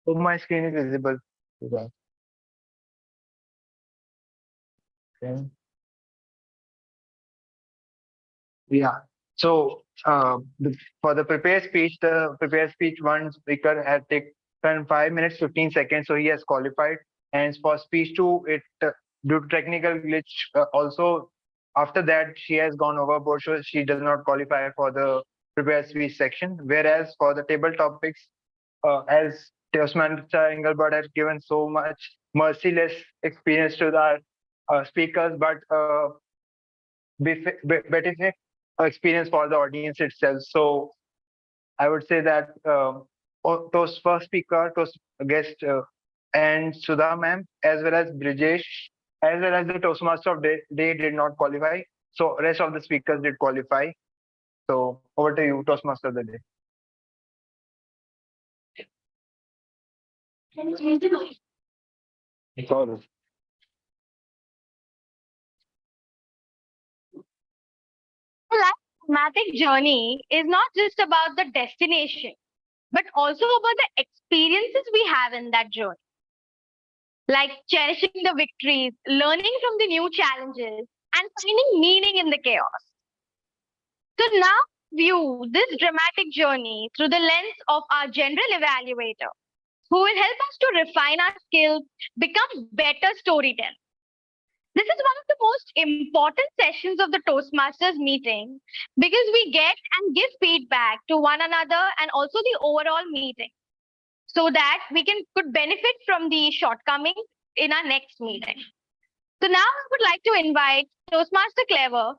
So my screen is visible. Okay. Yeah. So for the prepared speech, one speaker had taken 5 minutes 15 seconds, so he has qualified. And for speech two, it due to technical glitch, also after that she has gone overboard, so she does not qualify for the prepared speech section. Whereas for the table topics, as Toastmaster Engelbert has given so much merciless experience to the speakers, but better experience for the audience itself. So I would say that those first speaker, those guest, and Sudha ma'am, as well as Brijesh, as well as the Toastmaster of day did not qualify. So rest of the speakers did qualify. So over to you, Toastmaster of the day. Sorry. Life's dramatic journey is not just about the destination, but also about the experiences we have in that journey. Like cherishing the victories, learning from the new challenges, and finding meaning in the chaos. So now view this dramatic journey through the lens of our general evaluator, who will help us to refine our skills, become better storytellers. This is one of the most important sessions of the Toastmasters meeting because we get and give feedback to one another and also the overall meeting so that we could benefit from the shortcomings in our next meeting. So now I would like to invite Toastmaster Clever,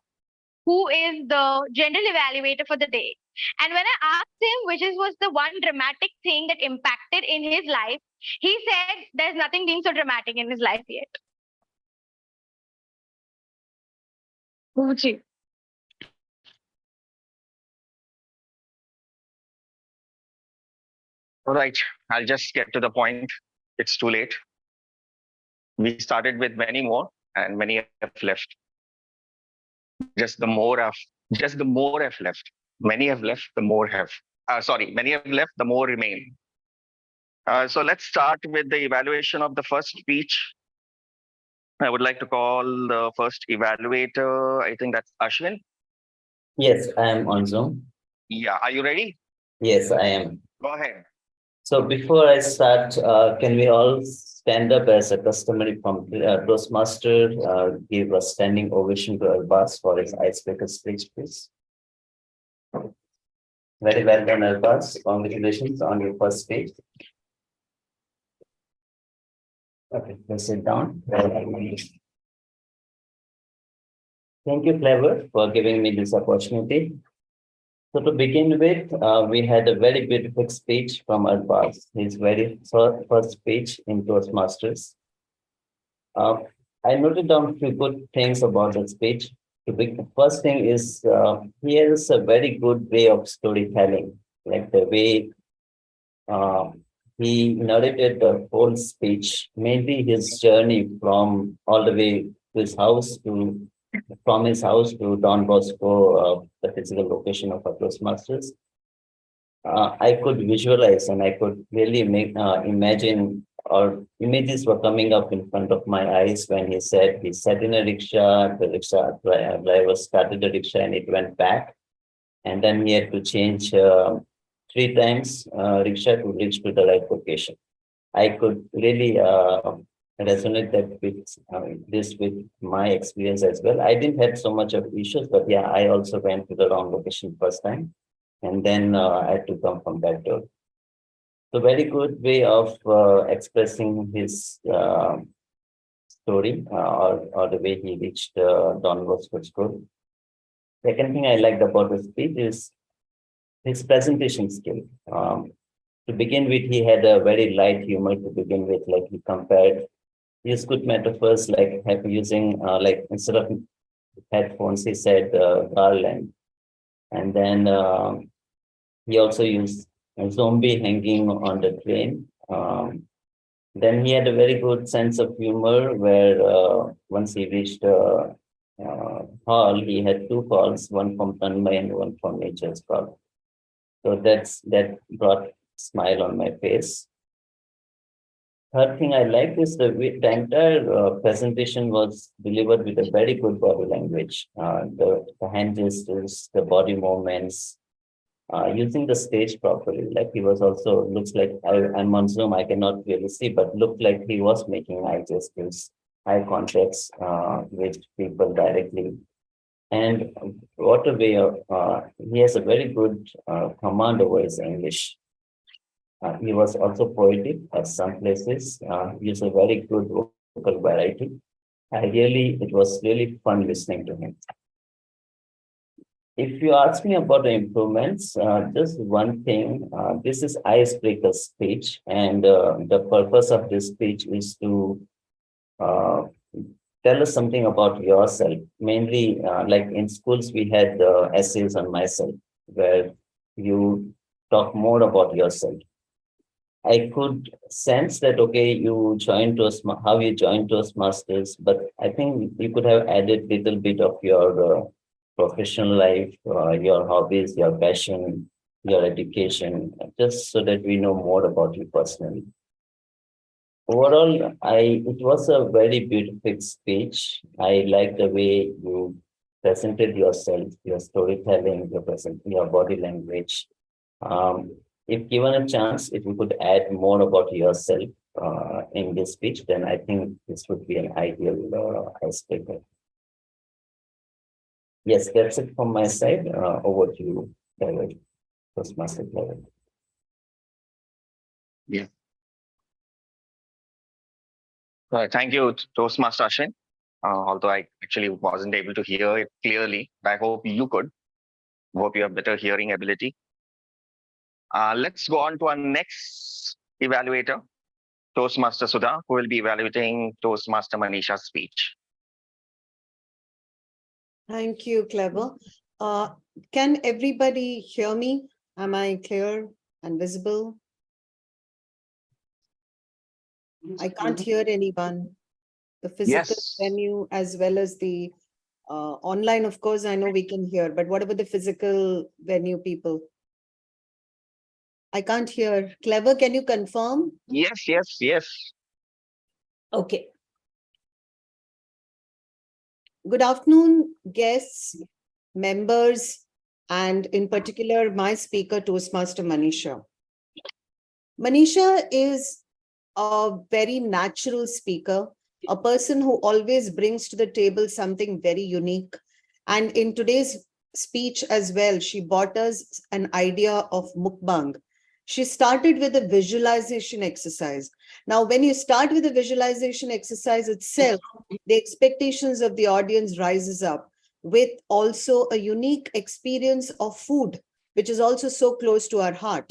who is the general evaluator for the day. And when I asked him which was the one dramatic thing that impacted in his life, he said there's nothing been so dramatic in his life yet. Uchi. All right, I'll just get to the point. It's too late. We started with many more, and many have left. Just the more have left. Many have left, the more have. Many have left, the more remain. So let's start with the evaluation of the first speech. I would like to call the first evaluator, I think that's Ashwin. Yes, I am on Zoom. Yeah, are you ready? Yes, I am. Go ahead. So before I start, can we all stand up as a customary from Toastmaster, give a standing ovation to Albas for his icebreaker speech, please. Very well done, Albas. Congratulations on your first speech. Okay, let's sit down. Thank you, Clever, for giving me this opportunity. So to begin with, we had a very beautiful speech from Albas, his very first speech in Toastmasters. I noted down a few good things about the speech. The first thing is he has a very good way of storytelling, like the way he narrated the whole speech, mainly his journey from all the way to his house from his house to Don Bosco, the physical location of our Toastmasters. I could visualize and I could really imagine or images were coming up in front of my eyes when he said he sat in a rickshaw, the rickshaw driver started the rickshaw and it went back. And then he had to change 3 times rickshaw to reach to the right location. I could really resonate that with this with my experience as well. I didn't have so much of issues, but yeah, I also went to the wrong location first time, and then I had to come from that door. So very good way of expressing his story or the way he reached Don Bosco School. Second thing I liked about the speech is his presentation skill. To begin with, he had a very light humor to begin with, like he compared, he used good metaphors like using, like instead of headphones, he said garland. And then he also used a zombie hanging on the train. Then he had a very good sense of humor where once he reached hall, he had 2 calls, one from Tanmay and one from Nature's Call. So that brought smile on my face. Third thing I liked is the entire presentation was delivered with a very good body language. The hand gestures, the body movements, using the stage properly. Like he was also, looks like I'm on Zoom, I cannot really see, but looked like he was making eye gestures, eye contacts with people directly. And what a way of, he has a very good command over his English. He was also poetic at some places. He has a very good vocal variety. It was really fun listening to him. If you ask me about the improvements, just one thing, this is icebreaker speech, and the purpose of this speech is to tell us something about yourself. Mainly, like in schools, we had essays on myself, where you talk more about yourself. I could sense that, okay, you joined how you joined Toastmasters, but I think you could have added little bit of your professional life, your hobbies, your passion, your education, just so that we know more about you personally. Overall, it was a very beautiful speech. I like the way you presented yourself, your storytelling, your body language. If given a chance, if you could add more about yourself in this speech, then I think this would be an ideal icebreaker. Yes, that's it from my side. Over to you, David, Toastmaster David. Yeah. Thank you, Toastmaster Ashwin. Although I actually wasn't able to hear it clearly, but I hope you could. Hope you have better hearing ability. Let's go on to our next evaluator, Toastmaster Sudha, who will be evaluating Toastmaster Manisha's speech. Thank you, Clever. Can everybody hear me? Am I clear and visible? I can't hear anyone. The physical venue as well as the online, of course, I know we can hear, but what about the physical venue people? I can't hear. Clever, can you confirm? Yes. Okay. Good afternoon, guests, members, and in particular, my speaker, Toastmaster Manisha. Manisha is a very natural speaker, a person who always brings to the table something very unique. And in today's speech as well, she brought us an idea of mukbang. She started with a visualization exercise. Now, when you start with a visualization exercise itself, the expectations of the audience rises up with also a unique experience of food, which is also so close to our heart.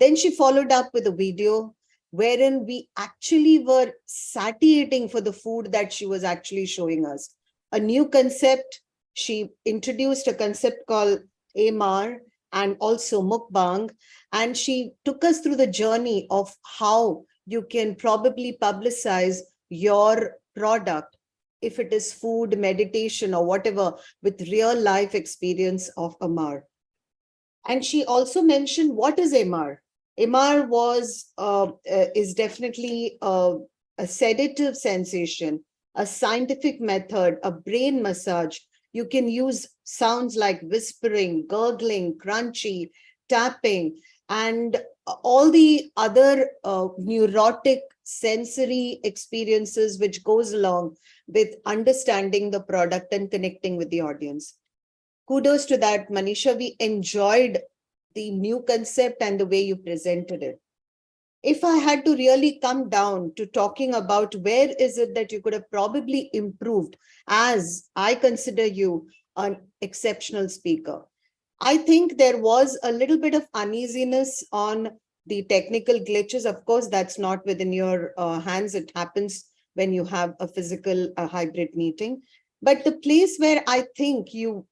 Then she followed up with a video wherein we actually were satiating for the food that she was actually showing us. A new concept, she introduced a concept called AMR and also mukbang, and she took us through the journey of how you can probably publicize your product, if it is food, meditation, or whatever, with real life experience of AMR. And she also mentioned what is AMR. MR is definitely a sedative sensation, a scientific method, a brain massage. You can use sounds like whispering, gurgling, crunchy, tapping, and all the other neurotic sensory experiences which goes along with understanding the product and connecting with the audience. Kudos to that, Manisha. We enjoyed the new concept and the way you presented it. If I had to really come down to talking about where is it that you could have probably improved, as I consider you an exceptional speaker, I think there was a little bit of uneasiness on the technical glitches. Of course, that's not within your hands. It happens when you have a physical hybrid meeting. But the place where I think you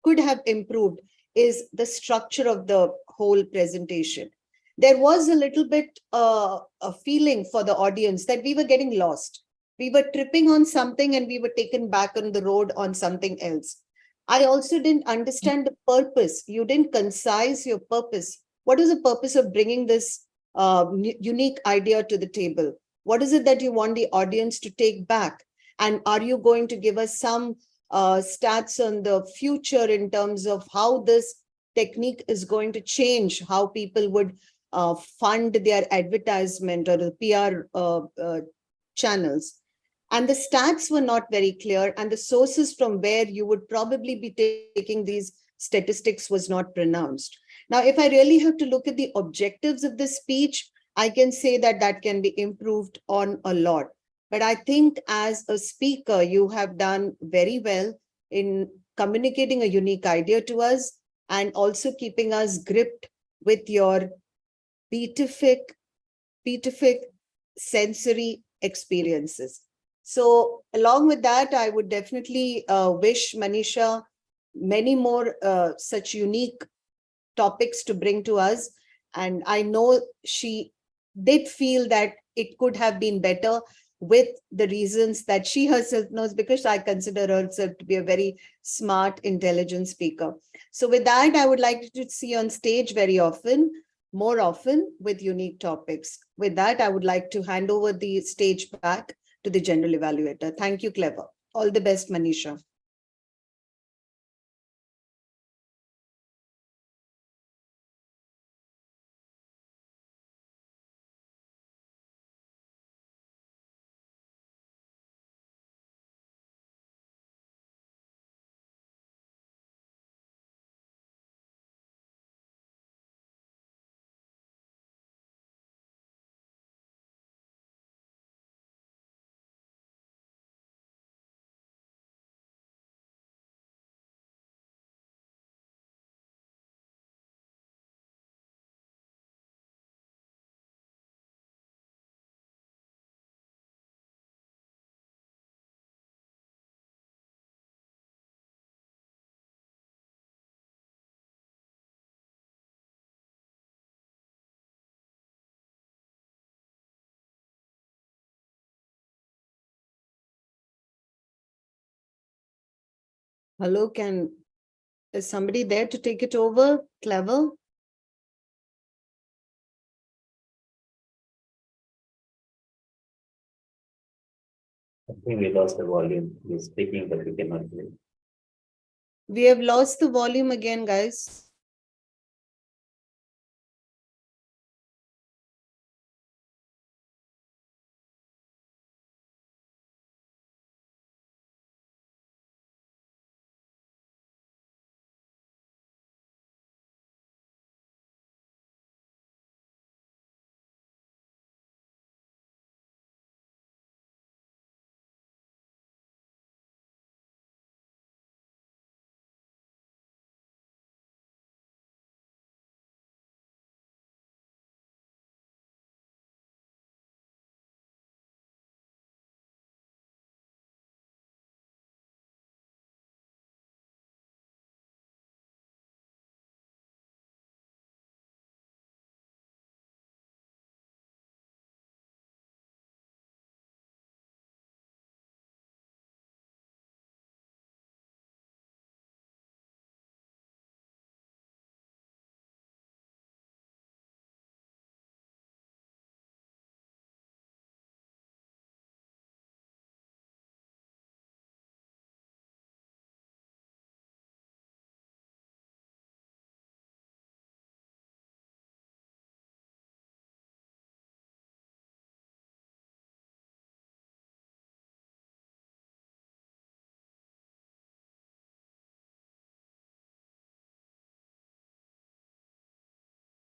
could have improved is the structure of the whole presentation. There was a little bit a feeling for the audience that we were getting lost. We were tripping on something and we were taken back on the road on something else. I also didn't understand the purpose. You didn't concise your purpose. What is the purpose of bringing this unique idea to the table? What is it that you want the audience to take back? And are you going to give us some stats on the future in terms of how this technique is going to change how people would fund their advertisement or the PR channels? And the stats were not very clear, and the sources from where you would probably be taking these statistics was not pronounced. Now, if I really have to look at the objectives of this speech, I can say that that can be improved on a lot. But I think as a speaker, you have done very well in communicating a unique idea to us and also keeping us gripped with your beatific sensory experiences. So along with that, I would definitely wish Manisha many more such unique topics to bring to us. And I know she did feel that it could have been better with the reasons that she herself knows, because I consider herself to be a very smart, intelligent speaker. So with that, I would like to see you on stage very often, more often with unique topics. With that, I would like to hand over the stage back to the general evaluator. Thank you, Clever. All the best, Manisha. Hello, is somebody there to take it over? Clever? I think we lost the volume. We're speaking, but we cannot hear. We have lost the volume again, guys.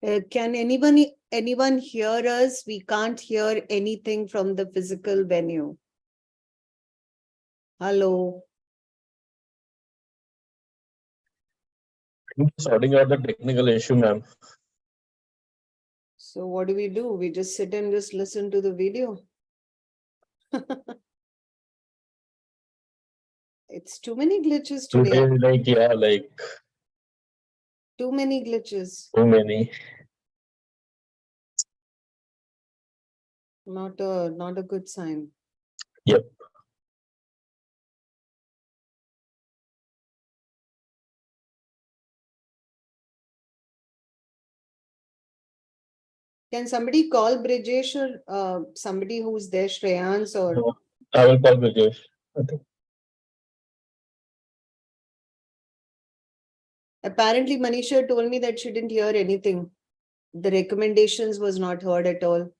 Can anyone hear us? We can't hear anything from the physical venue. Hello. I'm sorting out the technical issue, ma'am. So what do? We just sit and just listen to the video. It's too many glitches today. Today, like, yeah, like Too many glitches. too many. Not a good sign. Yep. Can somebody call Brijesh or somebody who's there, Shreyans or? I will call Brijesh. Okay. Apparently, Manisha told me that she didn't hear anything. The recommendations was not heard at all.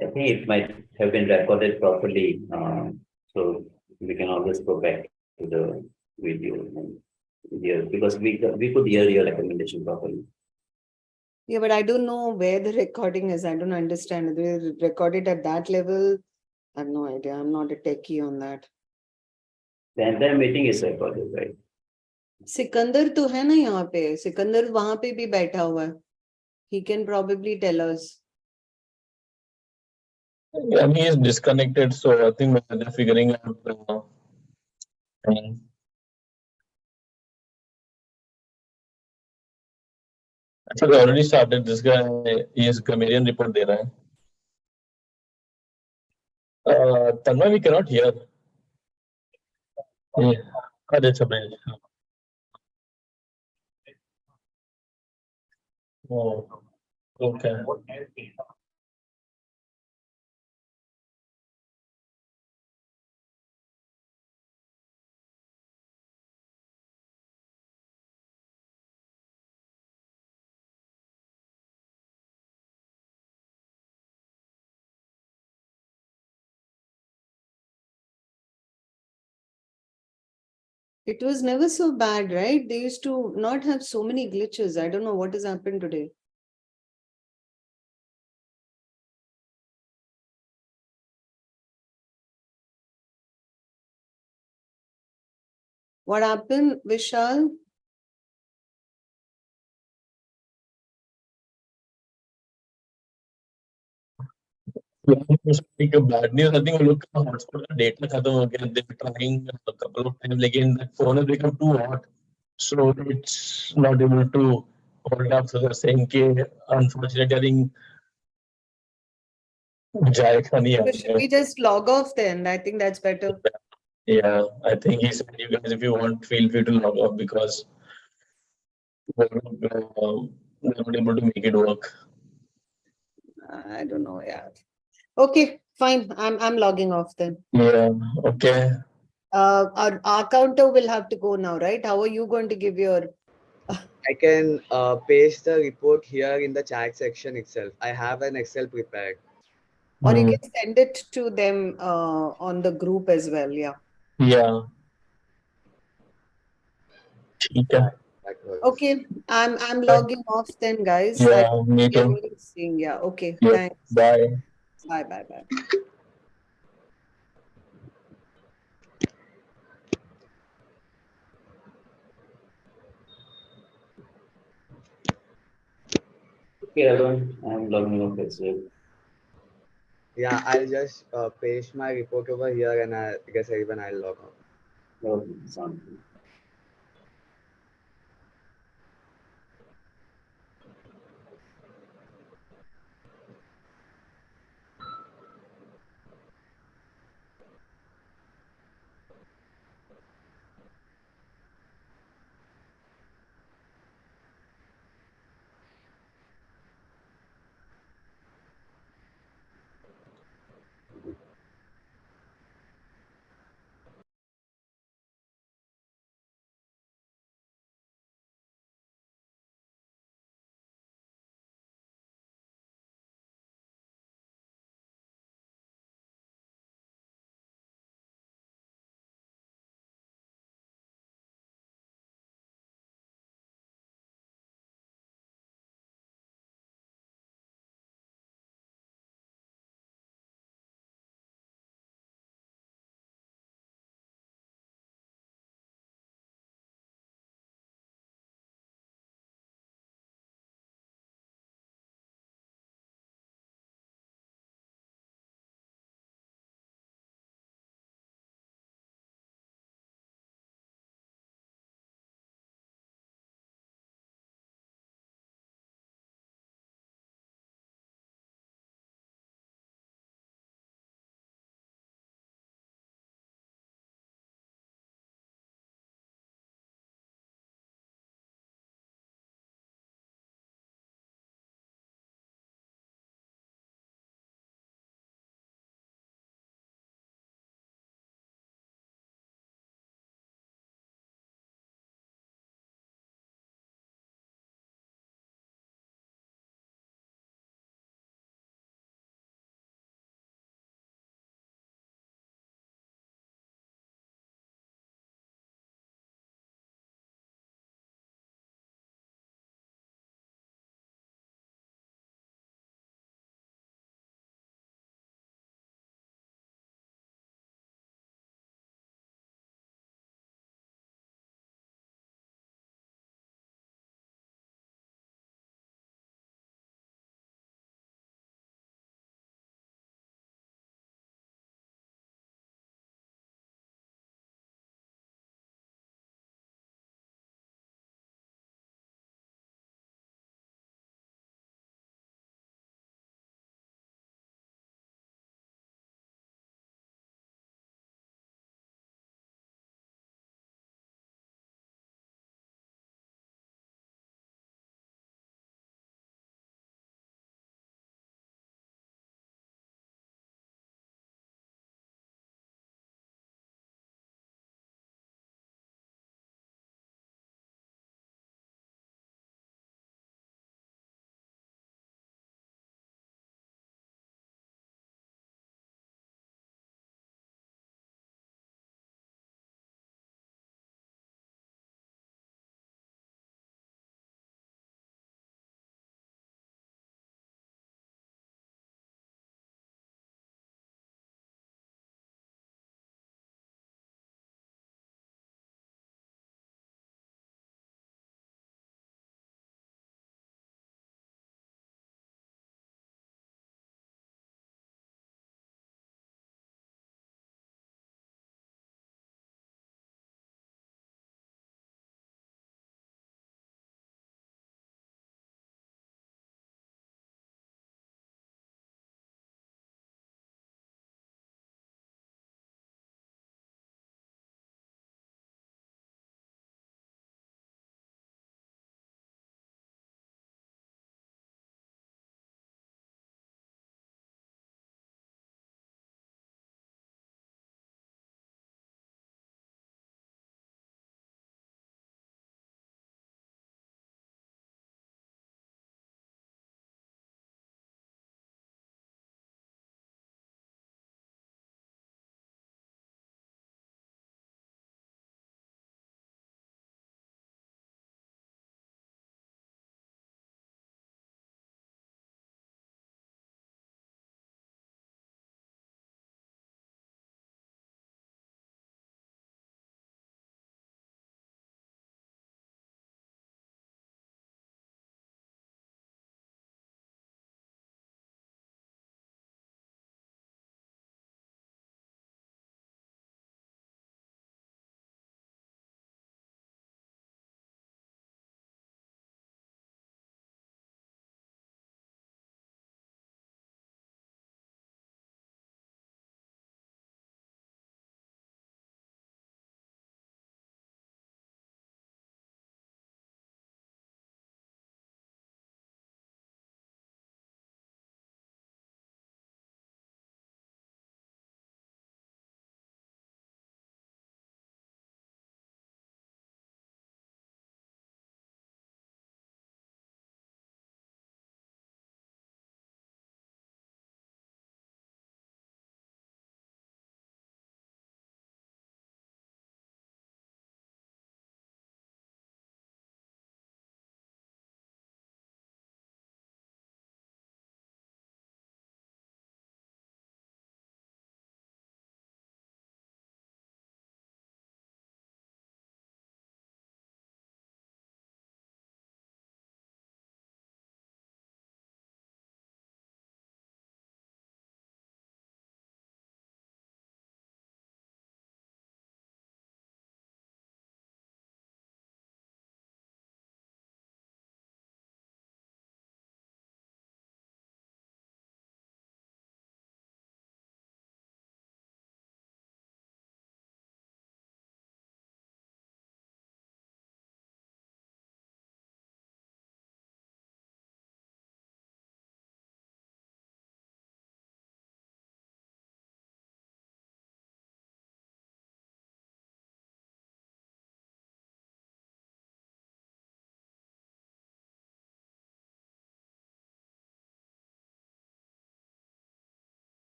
I think it might have been recorded properly, so we can always go back to the video and hear, because we could hear your recommendation properly. Yeah, but I don't know where the recording is. I don't understand. They recorded at that level. I have no idea. I'm not a techie on that. The entire meeting is recorded, right? Sikandar तो है ना यहाँ पे सिकंदर वहां पे भी बैठा हुआ है. He can probably tell us. Yeah, he is disconnected, so I think they're figuring out. Actually, they already started. This guy, he is comedian report दे रहा है. Tanmay, we cannot hear. Yeah. That's a bit. Oh, okay. It was never so bad, right? They used to not have so many glitches. I don't know what has happened today. What happened, Vishal? Like a bad news, I think look hotspot का data खत्म हो गया. They're trying a couple of times, लेकिन that phone has become too hot, so it's not able to hold up. So they're saying कि unfortunately, I think जाएगा नहीं So should we just log off then? I think that's better. Yeah, I think he said, you guys, if you want, feel free to log off because they're not able to make it work. I don't know. Yeah. Okay, fine. I'm logging off then. Yeah. Okay. Our counter will have to go now, right? How are you going to give your? I can paste the report here in the chat section itself. I have an Excel prepared. Or you can send it to them on the group as well. Yeah. Yeah. Okay. Okay, I'm logging off then, guys. Yeah, me too. Seeing. Yeah. Okay. Yeah. Thanks. Bye. Bye. Bye. Bye. Okay, everyone, I'm logging off as well. Yeah, I'll just paste my report over here and I guess even I'll log out. Okay, sounds good.